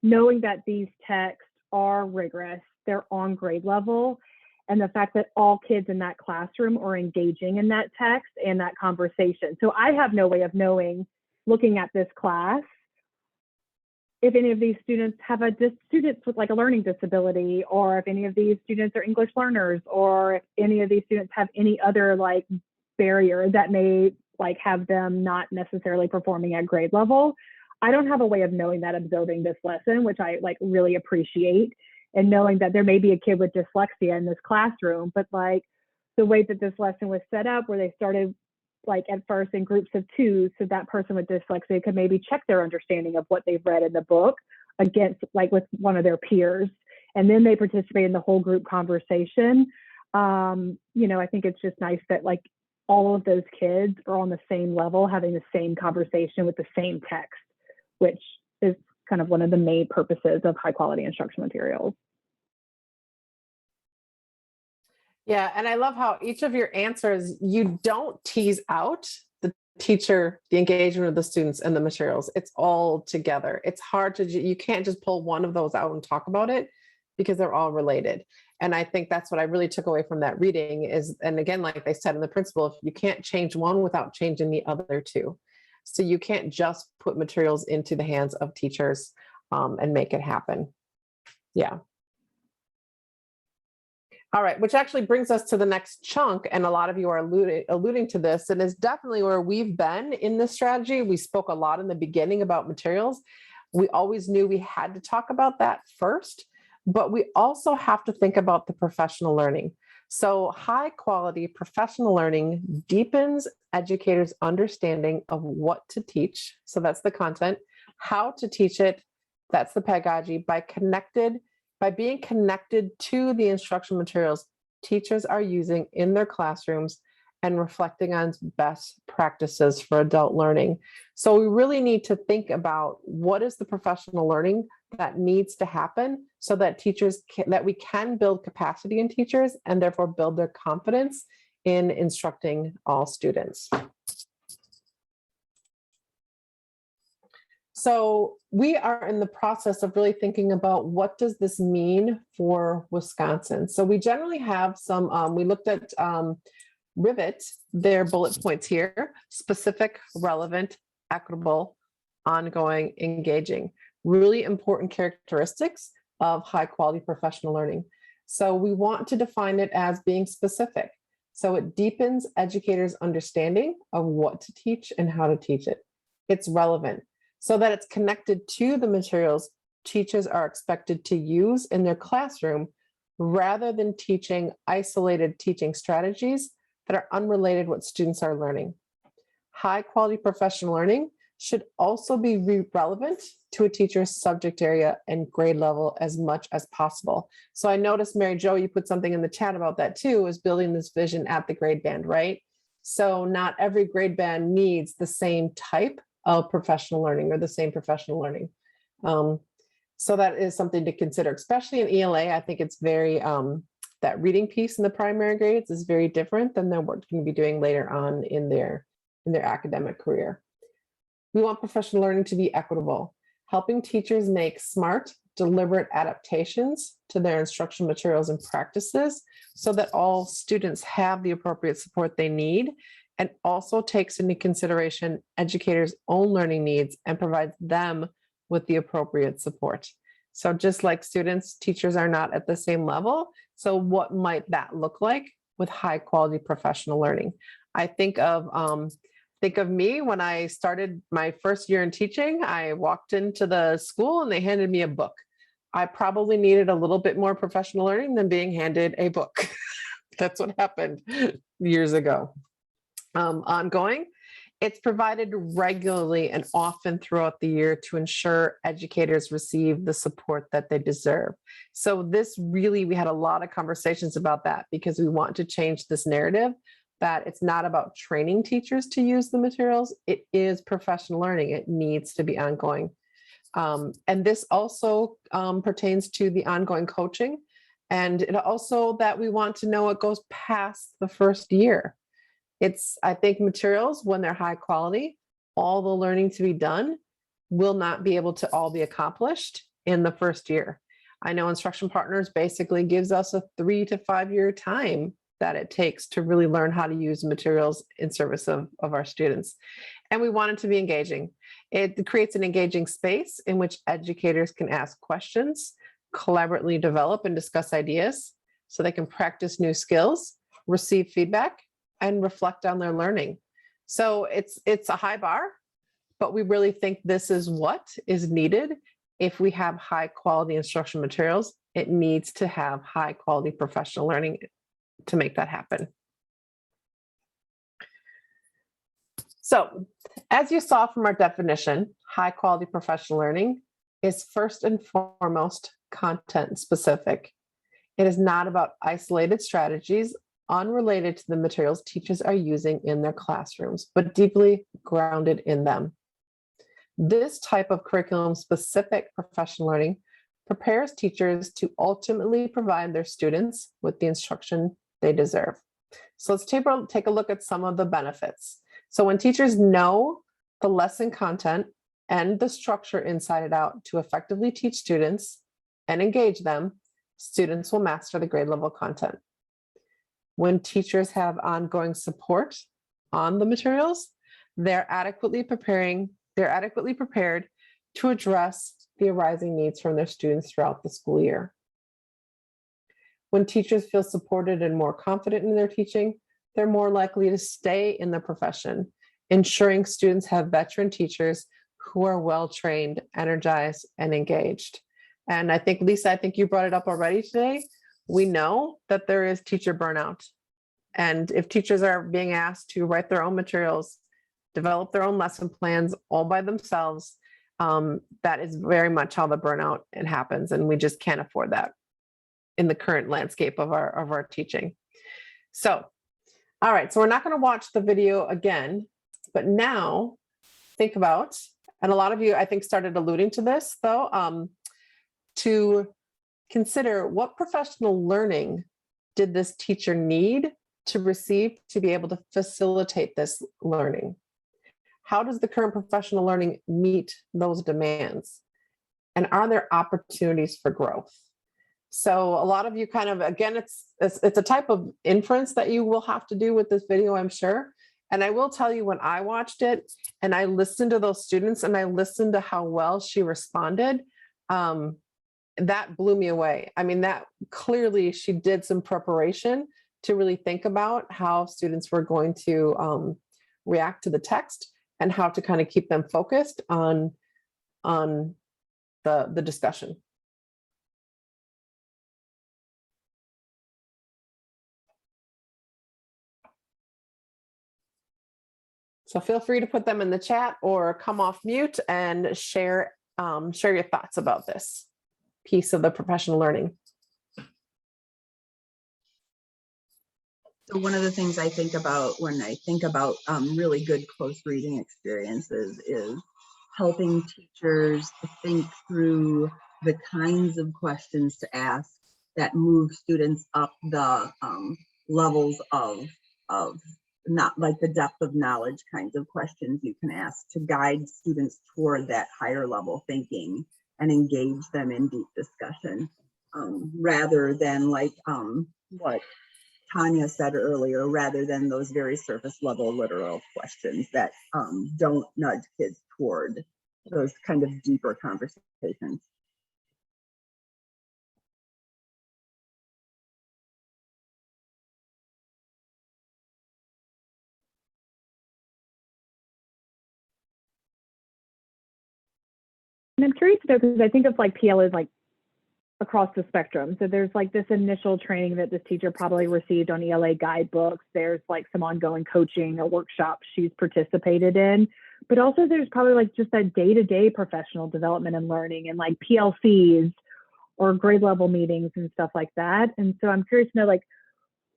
D: knowing that these texts are rigorous, they're on grade level, and the fact that all kids in that classroom are engaging in that text and that conversation. So I have no way of knowing, looking at this class, if any of these students have students with like a learning disability, or if any of these students are English learners, or if any of these students have any other like barrier that may like have them not necessarily performing at grade level. I don't have a way of knowing that observing this lesson, which I like really appreciate, and knowing that there may be a kid with dyslexia in this classroom, but like the way that this lesson was set up, where they started like at first in groups of two, so that person with dyslexia could maybe check their understanding of what they've read in the book against like with one of their peers, and then they participate in the whole group conversation. I think it's just nice that like all of those kids are on the same level, having the same conversation with the same text, which is kind of one of the main purposes of high quality instructional materials.
A: Yeah, and I love how each of your answers, you don't tease out the teacher, the engagement of the students and the materials. It's all together. It's hard to, you can't just pull one of those out and talk about it because they're all related. And I think that's what I really took away from that reading is, and again, like they said in the principle, you can't change one without changing the other two. So you can't just put materials into the hands of teachers and make it happen. Yeah. All right, which actually brings us to the next chunk. And a lot of you are alluding to this, and is definitely where we've been in this strategy. We spoke a lot in the beginning about materials. We always knew we had to talk about that first, but we also have to think about the professional learning. So high quality professional learning deepens educators' understanding of what to teach. So that's the content, how to teach it. That's the pedagogy. By being connected to the instructional materials teachers are using in their classrooms and reflecting on best practices for adult learning. So we really need to think about what is the professional learning that needs to happen so that that we can build capacity in teachers and therefore build their confidence in instructing all students. So we are in the process of really thinking about what does this mean for Wisconsin. So we generally have some, we looked at Rivet, their bullet points here: specific, relevant, equitable, ongoing, engaging. Really important characteristics of high quality professional learning. So we want to define it as being specific. So it deepens educators' understanding of what to teach and how to teach it. It's relevant, so that it's connected to the materials teachers are expected to use in their classroom, rather than teaching isolated teaching strategies that are unrelated to what students are learning. High quality professional learning should also be relevant to a teacher's subject area and grade level as much as possible. So I noticed, Mary Jo, you put something in the chat about that too, is building this vision at the grade band, right? So not every grade band needs the same type of professional learning or the same professional learning. So that is something to consider, especially in ELA. I think it's very, that reading piece in the primary grades is very different than what they're going to be doing later on in their academic career. We want professional learning to be equitable, helping teachers make smart, deliberate adaptations to their instructional materials and practices so that all students have the appropriate support they need, and also takes into consideration educators' own learning needs and provides them with the appropriate support. So just like students, teachers are not at the same level. So what might that look like with high quality professional learning? I think of me when I started my first year in teaching. I walked into the school and they handed me a book. I probably needed a little bit more professional learning than being handed a book. That's what happened years ago. Ongoing, it's provided regularly and often throughout the year to ensure educators receive the support that they deserve. So this really, we had a lot of conversations about that because we want to change this narrative that it's not about training teachers to use the materials. It is professional learning. It needs to be ongoing. And this also pertains to the ongoing coaching. And it also that we want to know it goes past the first year. I think materials, when they're high quality, all the learning to be done will not be able to all be accomplished in the first year. I know Instruction Partners basically gives us a 3 to 5 year time that it takes to really learn how to use materials in service of our students. And we want it to be engaging. It creates an engaging space in which educators can ask questions, collaboratively develop and discuss ideas so they can practice new skills, receive feedback, and reflect on their learning. So it's a high bar, but we really think this is what is needed. If we have high quality instructional materials, it needs to have high quality professional learning to make that happen. So as you saw from our definition, high quality professional learning is first and foremost content specific. It is not about isolated strategies unrelated to the materials teachers are using in their classrooms, but deeply grounded in them. This type of curriculum specific professional learning prepares teachers to ultimately provide their students with the instruction they deserve. So let's take a look at some of the benefits. So when teachers know the lesson content and the structure inside and out to effectively teach students and engage them, students will master the grade level content. When teachers have ongoing support on the materials, they're adequately prepared to address the arising needs from their students throughout the school year. When teachers feel supported and more confident in their teaching, they're more likely to stay in the profession, ensuring students have veteran teachers who are well-trained, energized, and engaged. And I think, Lisa, I think you brought it up already today. We know that there is teacher burnout. And if teachers are being asked to write their own materials, develop their own lesson plans all by themselves, that is very much how the burnout happens. And we just can't afford that in the current landscape of our teaching. So, all right, so we're not going to watch the video again, but now think about, and a lot of you, I think, started alluding to this though, to consider what professional learning did this teacher need to receive to be able to facilitate this learning? How does the current professional learning meet those demands? And are there opportunities for growth? So a lot of you kind of, again, it's a type of inference that you will have to do with this video, I'm sure. And I will tell you, when I watched it and I listened to those students and I listened to how well she responded, that blew me away. I mean, that clearly she did some preparation to really think about how students were going to react to the text and how to kind of keep them focused on the discussion. So feel free to put them in the chat or come off mute and share your thoughts about this piece of the professional learning.
G: So one of the things I think about when I think about really good close reading experiences is helping teachers to think through the kinds of questions to ask that move students up the levels of not like the depth of knowledge kinds of questions you can ask to guide students toward that higher level thinking and engage them in deep discussion, rather than like what Tanya said earlier, rather than those very surface level literal questions that don't nudge kids toward those kind of deeper conversations.
D: And I'm curious though, because I think of like PL as like across the spectrum. So there's like this initial training that this teacher probably received on ELA guidebooks. There's like some ongoing coaching or workshops she's participated in, but also there's probably like just that day-to-day professional development and learning and like PLCs or grade level meetings and stuff like that. And so I'm curious to know, like,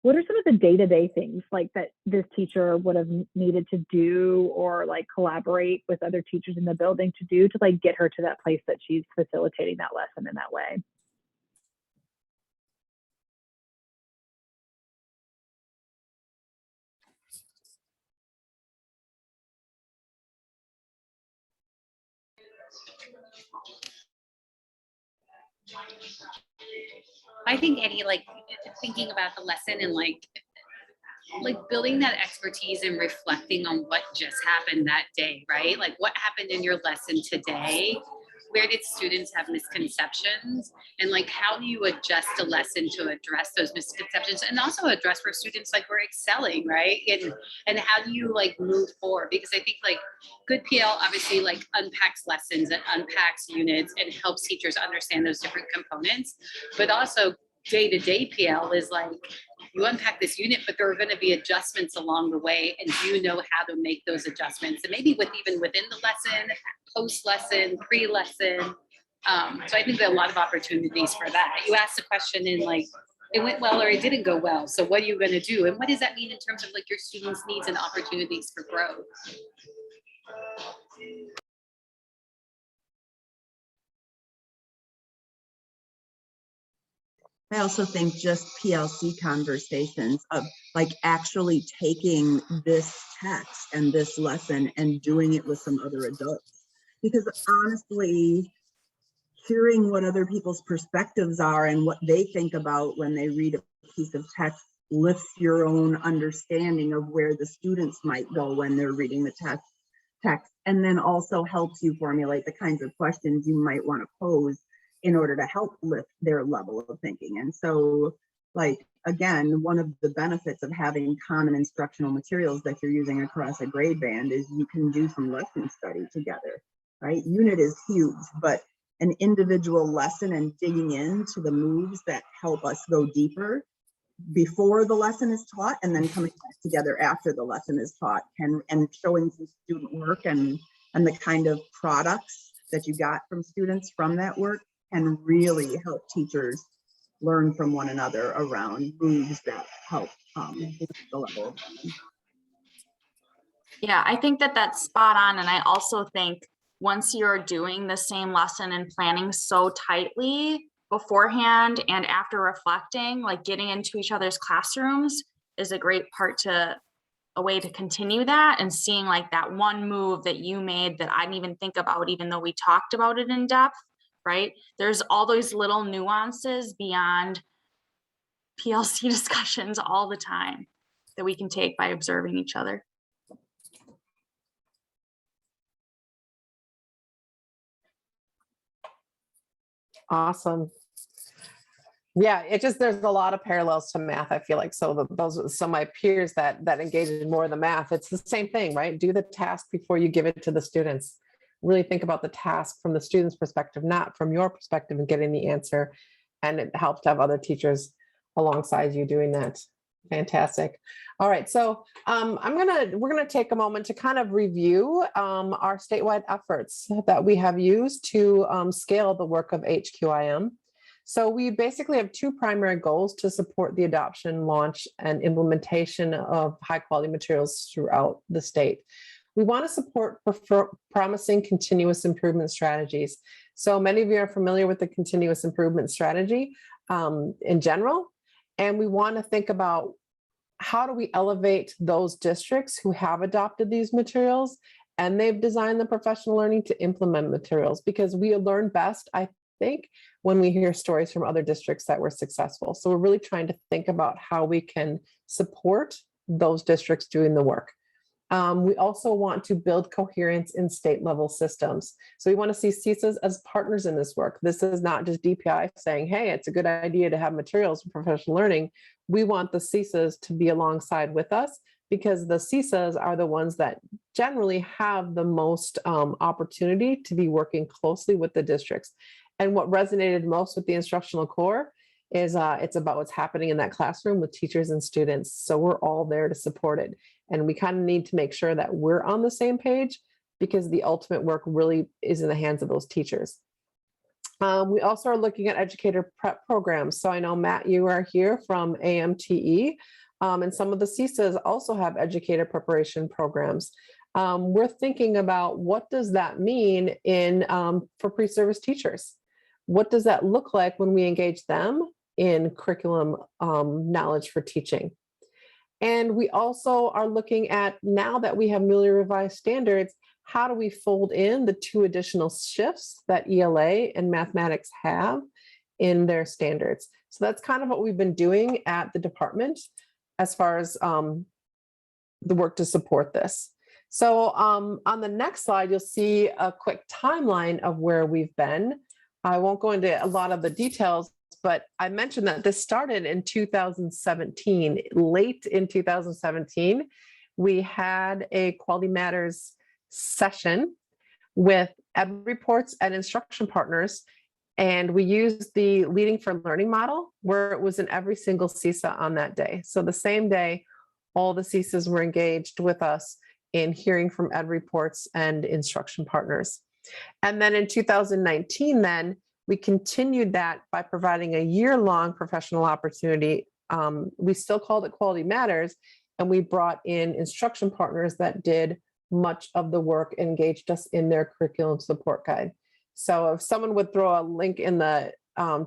D: what are some of the day-to-day things like that this teacher would have needed to do or like collaborate with other teachers in the building to do to like get her to that place that she's facilitating that lesson in that way?
J: I think any like thinking about the lesson and like building that expertise and reflecting on what just happened that day, right? Like what happened in your lesson today? Where did students have misconceptions? And like, how do you adjust a lesson to address those misconceptions and also address where students like were excelling, right? And how do you like move forward? Because I think like good PL obviously like unpacks lessons and unpacks units and helps teachers understand those different components, but also day-to-day PL is like you unpack this unit, but there are going to be adjustments along the way, and you know how to make those adjustments. And maybe even within the lesson, post-lesson, pre-lesson. So I think there are a lot of opportunities for that. You asked a question in like, it went well or it didn't go well. So what are you going to do? And what does that mean in terms of like your students' needs and opportunities for growth?
G: I also think just PLC conversations of like actually taking this text and this lesson and doing it with some other adults. Because honestly, hearing what other people's perspectives are and what they think about when they read a piece of text lifts your own understanding of where the students might go when they're reading the text, and then also helps you formulate the kinds of questions you might want to pose in order to help lift their level of thinking. And so, like, again, one of the benefits of having common instructional materials that you're using across a grade band is you can do some lesson study together, right? Unit is huge, but an individual lesson and digging into the moves that help us go deeper before the lesson is taught and then coming back together after the lesson is taught and showing some student work and the kind of products that you got from students from that work can really help teachers learn from one another around moves that help boost the level of learning.
F: Yeah, I think that that's spot on. And I also think once you're doing the same lesson and planning so tightly beforehand and after reflecting, like getting into each other's classrooms is a great a way to continue that, and seeing like that one move that you made that I didn't even think about, even though we talked about it in depth, right? There's all those little nuances beyond PLC discussions all the time that we can take by observing each other.
A: Awesome. Yeah, there's a lot of parallels to math, I feel like. So my peers that engage in more of the math, it's the same thing, right? Do the task before you give it to the students. Really think about the task from the student's perspective, not from your perspective and getting the answer. And it helps to have other teachers alongside you doing that. Fantastic. All right, so we're gonna take a moment to kind of review our statewide efforts that we have used to scale the work of HQIM. So we basically have two primary goals to support the adoption, launch, and implementation of high quality materials throughout the state. We want to support promising continuous improvement strategies. So many of you are familiar with the continuous improvement strategy in general, and we want to think about how do we elevate those districts who have adopted these materials and they've designed the professional learning to implement materials, because we learn best, I think, when we hear stories from other districts that were successful. So we're really trying to think about how we can support those districts doing the work. We also want to build coherence in state level systems. So we want to see CESAs as partners in this work. This is not just DPI saying, hey, it's a good idea to have materials for professional learning. We want the CESAs to be alongside with us, because the CESAs are the ones that generally have the most opportunity to be working closely with the districts. And what resonated most with the instructional core is it's about what's happening in that classroom with teachers and students. So we're all there to support it. And we kind of need to make sure that we're on the same page, because the ultimate work really is in the hands of those teachers. We also are looking at educator prep programs. So I know, Matt, you are here from AMTE, and some of the CESAs also have educator preparation programs. We're thinking about what does that mean for pre-service teachers? What does that look like when we engage them in curriculum knowledge for teaching? And we also are looking at, now that we have newly revised standards, how do we fold in the 2 additional shifts that ELA and mathematics have in their standards? So that's kind of what we've been doing at the department as far as the work to support this. So on the next slide, you'll see a quick timeline of where we've been. I won't go into a lot of the details, but I mentioned that this started in 2017. Late in 2017, we had a Quality Matters session with Ed Reports and instruction partners And we used the Leading for Learning model where it was in every single CISA on that day. So the same day, all the CISAs were engaged with us in hearing from ed reports and instruction partners. And then in 2019, then we continued that by providing a year-long professional opportunity. We still called it Quality Matters, and we brought in instruction partners that did much of the work, engaged us in their curriculum support guide. So if someone would throw a link in the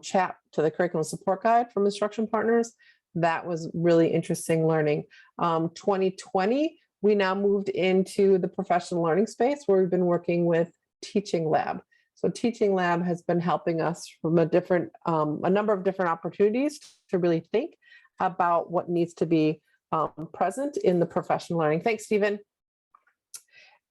A: chat to the curriculum support guide from instruction partners, that was really interesting learning. 2020, we now moved into the professional learning space where we've been working with Teaching Lab. So Teaching Lab has been helping us from a number of different opportunities to really think about what needs to be present in the professional learning. Thanks, Stephen.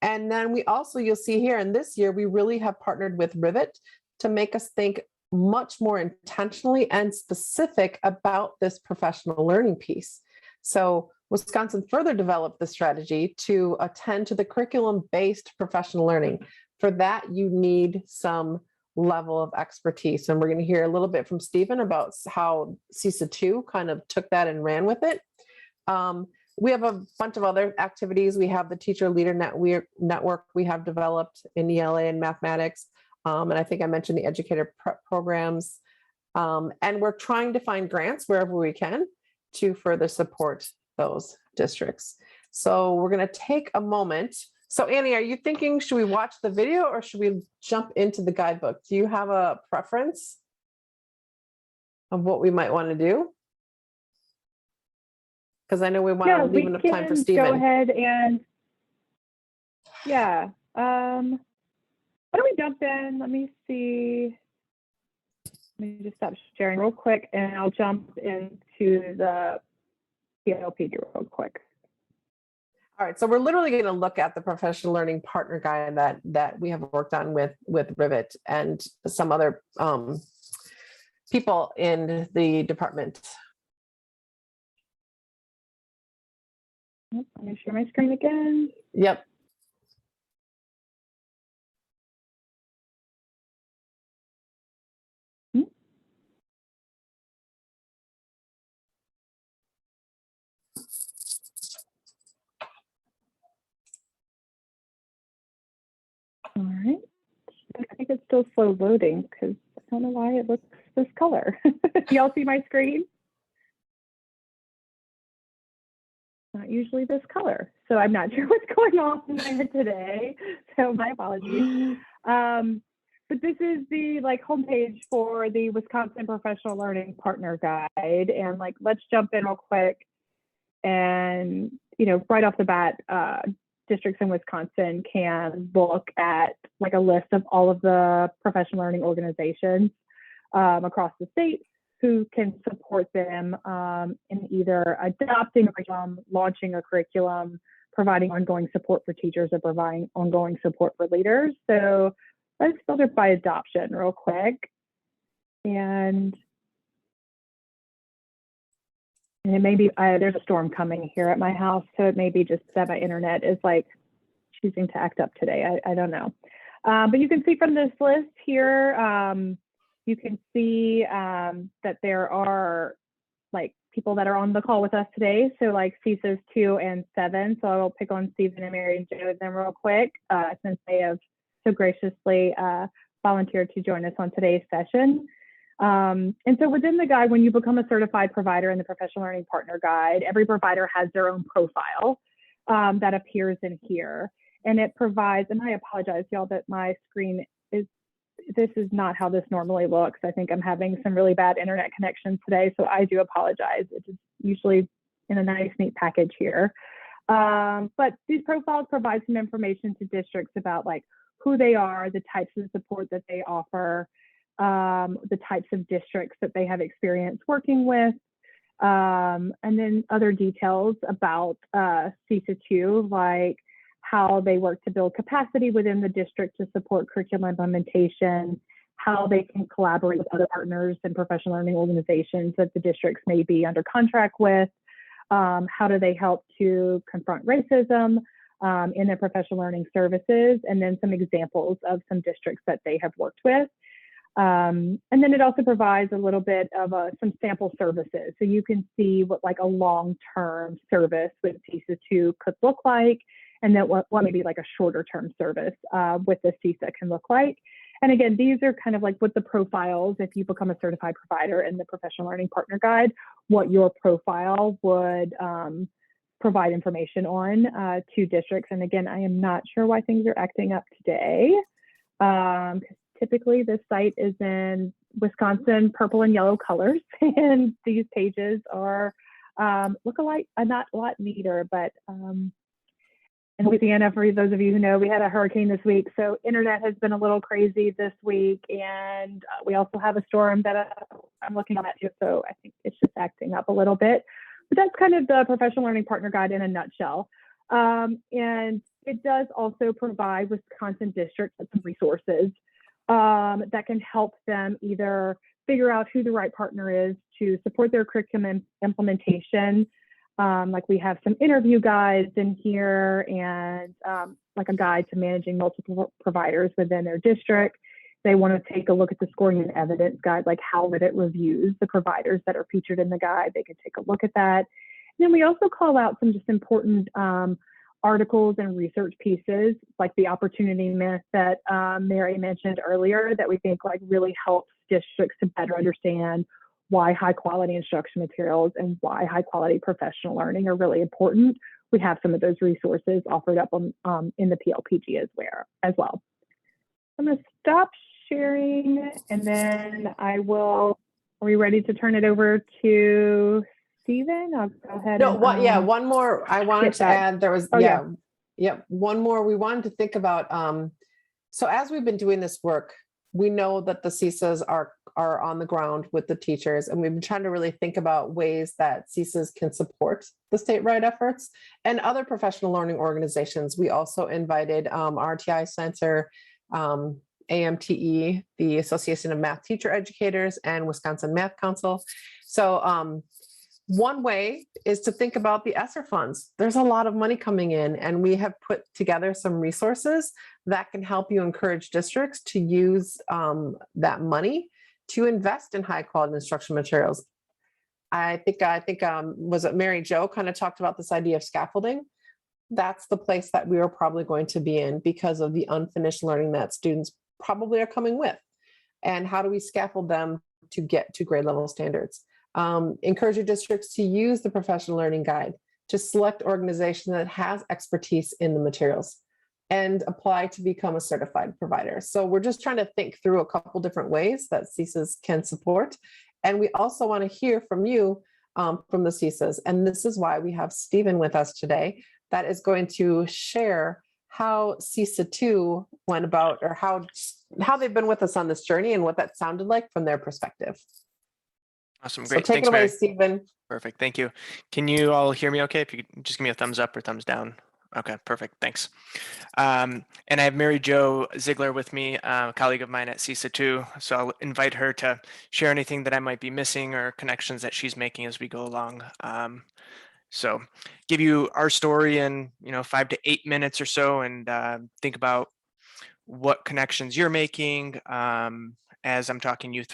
A: And then we also, you'll see here, and this year, we really have partnered with Rivet to make us think much more intentionally and specific about this professional learning piece. So Wisconsin further developed the strategy to attend to the curriculum-based professional learning. For that, you need some level of expertise. And we're going to hear a little bit from Stephen about how CISA 2 kind of took that and ran with it. We have a bunch of other activities. We have the Teacher Leader Network we have developed in ELA and mathematics. And I think I mentioned the educator prep programs. And we're trying to find grants wherever we can to further support those districts. So we're going to take a moment. So Annie, are you thinking, should we watch the video or should we jump into the guidebook? Do you have a preference of what we might want to do? Because I know we want to leave enough time for Stephen.
D: Go ahead and, yeah. Why don't we jump in? Let me see. Let me just stop sharing real quick and I'll jump into the PLPD real quick.
A: All right, so we're literally going to look at the professional learning partner guide that we have worked on with Rivet and some other people in the department.
D: Let me share my screen again.
A: Yep.
D: All right. I think it's still slow loading because I don't know why it looks this color. Y'all see my screen? Not usually this color. So I'm not sure what's going on there today. So my apologies. But this is the homepage for the Wisconsin Professional Learning Partner Guide. And let's jump in real quick. And, right off the bat, districts in Wisconsin can look at a list of all of the professional learning organizations across the state who can support them in either adopting a curriculum, launching a curriculum, providing ongoing support for teachers, or providing ongoing support for leaders. So let's filter by adoption real quick. And it may be, there's a storm coming here at my house, so it may be just that my internet is choosing to act up today. I don't know. But you can see from this list here, you can see that there are people that are on the call with us today. So CISAs 2 and 7. So I will pick on Stephen and Mary and Joe them real quick since they have so graciously volunteered to join us on today's session. And so within the guide, when you become a certified provider in the Professional Learning Partner Guide, every provider has their own profile that appears in here. And it provides, and I apologize, y'all, that my screen this is not how this normally looks. I think I'm having some really bad internet connections today, so I do apologize. It is usually in a nice, neat package here. But these profiles provide some information to districts about who they are, the types of support that they offer, the types of districts that they have experience working with, and then other details about CISA 2, like how they work to build capacity within the district to support curriculum implementation, how they can collaborate with other partners and professional learning organizations that the districts may be under contract with, how do they help to confront racism in their professional learning services, and then some examples of some districts that they have worked with. And then it also provides a little bit of some sample services. So you can see what like a long-term service with CISA 2 could look like, and then what maybe like a shorter term service with the CISA can look like. And again, these are kind of like what the profiles, if you become a certified provider in the Professional Learning Partner Guide, what your profile would provide information on to districts. And again, I am not sure why things are acting up today. Typically this site is in Wisconsin purple and yellow colors, and these pages are look alike, not a lot neater, but in Louisiana, for those of you who know, we had a hurricane this week, so internet has been a little crazy this week, and we also have a storm that I'm looking at too, so I think it's just acting up a little bit. But that's kind of the Professional Learning Partner Guide in a nutshell. And it does also provide Wisconsin districts with some resources that can help them either figure out who the right partner is to support their curriculum implementation. Like we have some interview guides in here, and like a guide to managing multiple providers within their district. They want to take a look at the scoring and evidence guide, like how it reviews the providers that are featured in the guide. They can take a look at that. And then we also call out some just important articles and research pieces, like the opportunity myth that Mary mentioned earlier, that we think like really helps districts to better understand why high quality instruction materials and why high quality professional learning are really important. We have some of those resources offered up on, in the PLPG as well. I'm going to stop sharing, and then I will, are we ready to turn it over to Stephen? I'll go ahead.
A: No,
D: and,
A: one more I wanted to add. There was,
D: Oh,
A: one more we wanted to think about. So as we've been doing this work, we know that the CISAs are on the ground with the teachers, and we've been trying to really think about ways that CISAs can support the statewide efforts and other professional learning organizations. We also invited RTI Center, AMTE, the Association of Math Teacher Educators, and Wisconsin Math Council. So one way is to think about the ESSER funds. There's a lot of money coming in, and we have put together some resources that can help you encourage districts to use that money to invest in high quality instruction materials. I think was it Mary Jo kind of talked about this idea of scaffolding. That's the place that we are probably going to be in because of the unfinished learning that students probably are coming with. And how do we scaffold them to get to grade level standards? Encourage your districts to use the Professional Learning Guide to select organization that has expertise in the materials and apply to become a certified provider. So we're just trying to think through a couple different ways that CISAs can support. And we also want to hear from you from the CISAs. And this is why we have Stephen with us today that is going to share how CISA 2 went about, or how they've been with us on this journey and what that sounded like from their perspective.
B: Awesome.
A: So
B: Great.
A: take
B: Thanks,
A: it away,
B: Mary.
A: Stephen.
B: Perfect. Thank you. Can you all hear me okay? If you could just give me a thumbs up or thumbs down. Okay, perfect. Thanks. And I have Mary Jo Ziegler with me, a colleague of mine at CISA 2. So I'll invite her to share anything that I might be missing or connections that she's making as we go along. So give you our story in 5 to 8 minutes or so, and think about what connections you're making as I'm talking you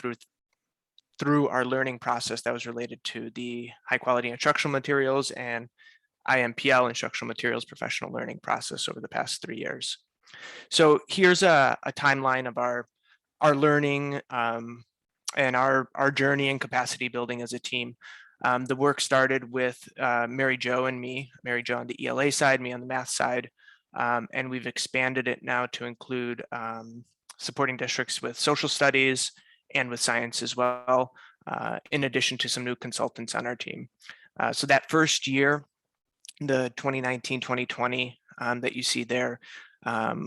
B: through our learning process that was related to the high quality instructional materials and IMPL instructional materials professional learning process over the past 3 years. So here's a timeline of our learning and our journey and capacity building as a team. The work started with Mary Jo and me, Mary Jo on the ELA side, me on the math side, and we've expanded it now to include supporting districts with social studies and with science as well, in addition to some new consultants on our team. So that first year, the 2019-2020 that you see there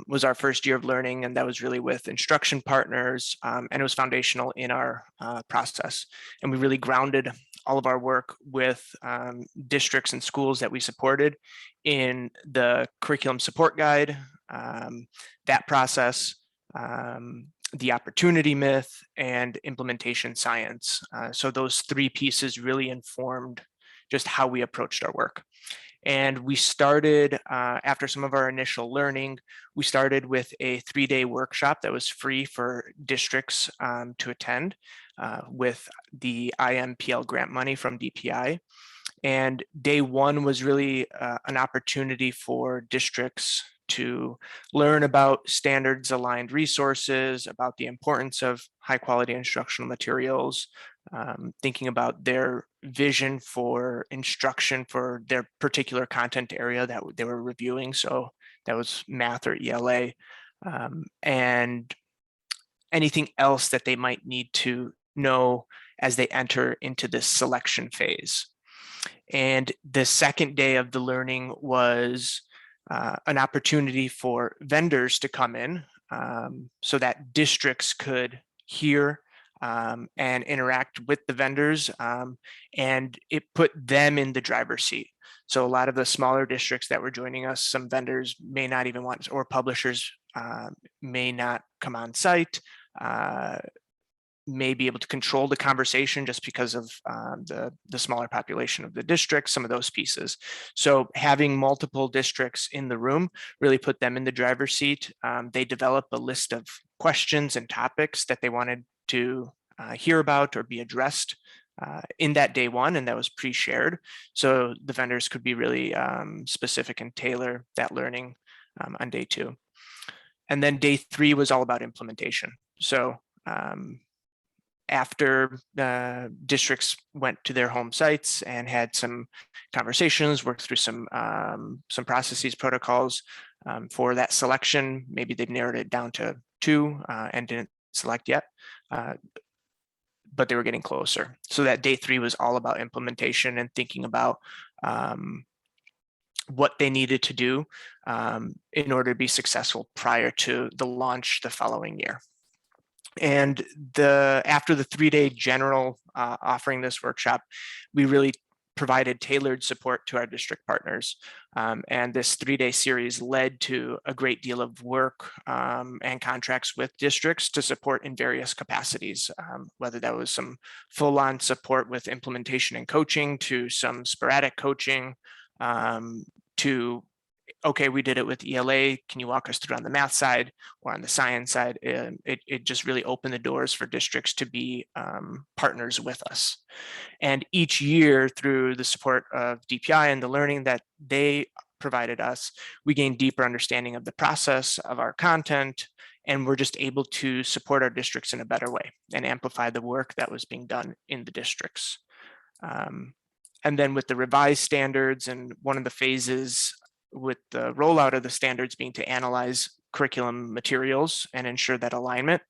B: was our first year of learning, and that was really with instruction partners, and it was foundational in our process. And we really grounded all of our work with districts and schools that we supported in the curriculum support guide, that process, the opportunity myth, and implementation science. So those 3 pieces really informed just how we approached our work. And we started, after some of our initial learning, we started with a 3-day workshop that was free for districts to attend with the IMPL grant money from DPI. And day one was really an opportunity for districts to learn about standards aligned resources, about the importance of high quality instructional materials, thinking about their vision for instruction for their particular content area that they were reviewing. So that was math or ELA, and anything else that they might need to know as they enter into this selection phase. And the second day of the learning was an opportunity for vendors to come in so that districts could hear and interact with the vendors, and it put them in the driver's seat. So a lot of the smaller districts that were joining us, some vendors may not even want, or publishers may not come on site, may be able to control the conversation just because of the smaller population of the district, some of those pieces. So having multiple districts in the room really put them in the driver's seat. They developed a list of questions and topics that they wanted to hear about or be addressed in that day one, and that was pre-shared. So the vendors could be really specific and tailor that learning on day two. And then day three was all about implementation. So after districts went to their home sites and had some conversations, worked through some processes, protocols for that selection, maybe they've narrowed it down to 2 and didn't select yet, but they were getting closer. So that day 3 was all about implementation and thinking about what they needed to do in order to be successful prior to the launch the following year. And after the 3-day general offering this workshop, we really provided tailored support to our district partners. And this 3-day series led to a great deal of work and contracts with districts to support in various capacities, whether that was some full-on support with implementation and coaching, to some sporadic coaching, to okay, we did it with ELA. Can you walk us through on the math side or on the science side? It just really opened the doors for districts to be partners with us. And each year, through the support of DPI and the learning that they provided us, we gained deeper understanding of the process, of our content, and we're just able to support our districts in a better way and amplify the work that was being done in the districts. And then with the revised standards, and one of the phases with the rollout of the standards being to analyze curriculum materials and ensure that alignment,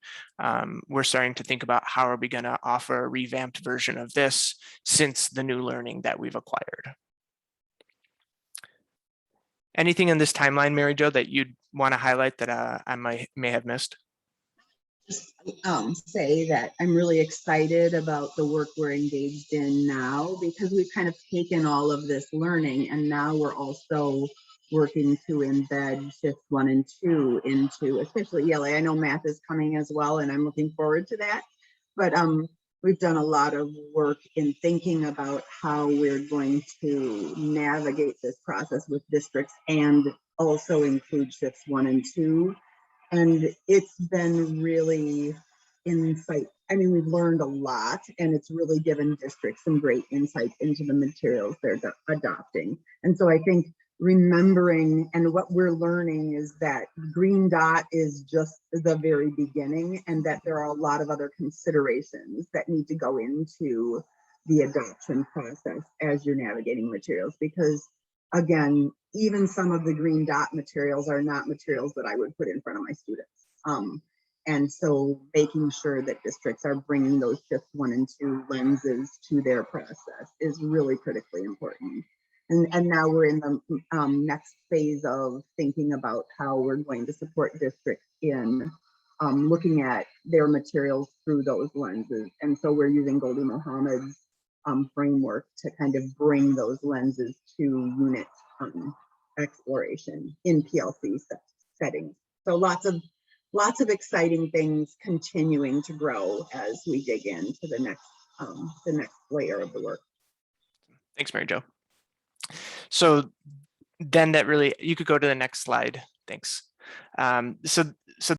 B: we're starting to think about how are we going to offer a revamped version of this since the new learning that we've acquired. Anything in this timeline, Mary Jo, that you'd want to highlight that I may have missed?
G: Just say that I'm really excited about the work we're engaged in now, because we've kind of taken all of this learning and now we're also working to embed shifts 1 and 2 into, especially ELA. I know math is coming as well, and I'm looking forward to that. But we've done a lot of work in thinking about how we're going to navigate this process with districts and also include shifts 1 and 2. And it's been really insight. I mean, we've learned a lot, and it's really given districts some great insights into the materials they're adopting. And so I think remembering and what we're learning is that green dot is just the very beginning, and that there are a lot of other considerations that need to go into the adoption process as you're navigating materials. Because again, even some of the green dot materials are not materials that I would put in front of my students. And so making sure that districts are bringing those shift 1 and 2 lenses to their process is really critically important. And now we're in the next phase of thinking about how we're going to support districts in looking at their materials through those lenses. And so we're using Goldie Mohammed's framework to kind of bring those lenses to unit exploration in PLC settings. So lots of exciting things continuing to grow as we dig into the next layer of the work.
B: Thanks, Mary Jo. So then that really, you could go to the next slide. Thanks. So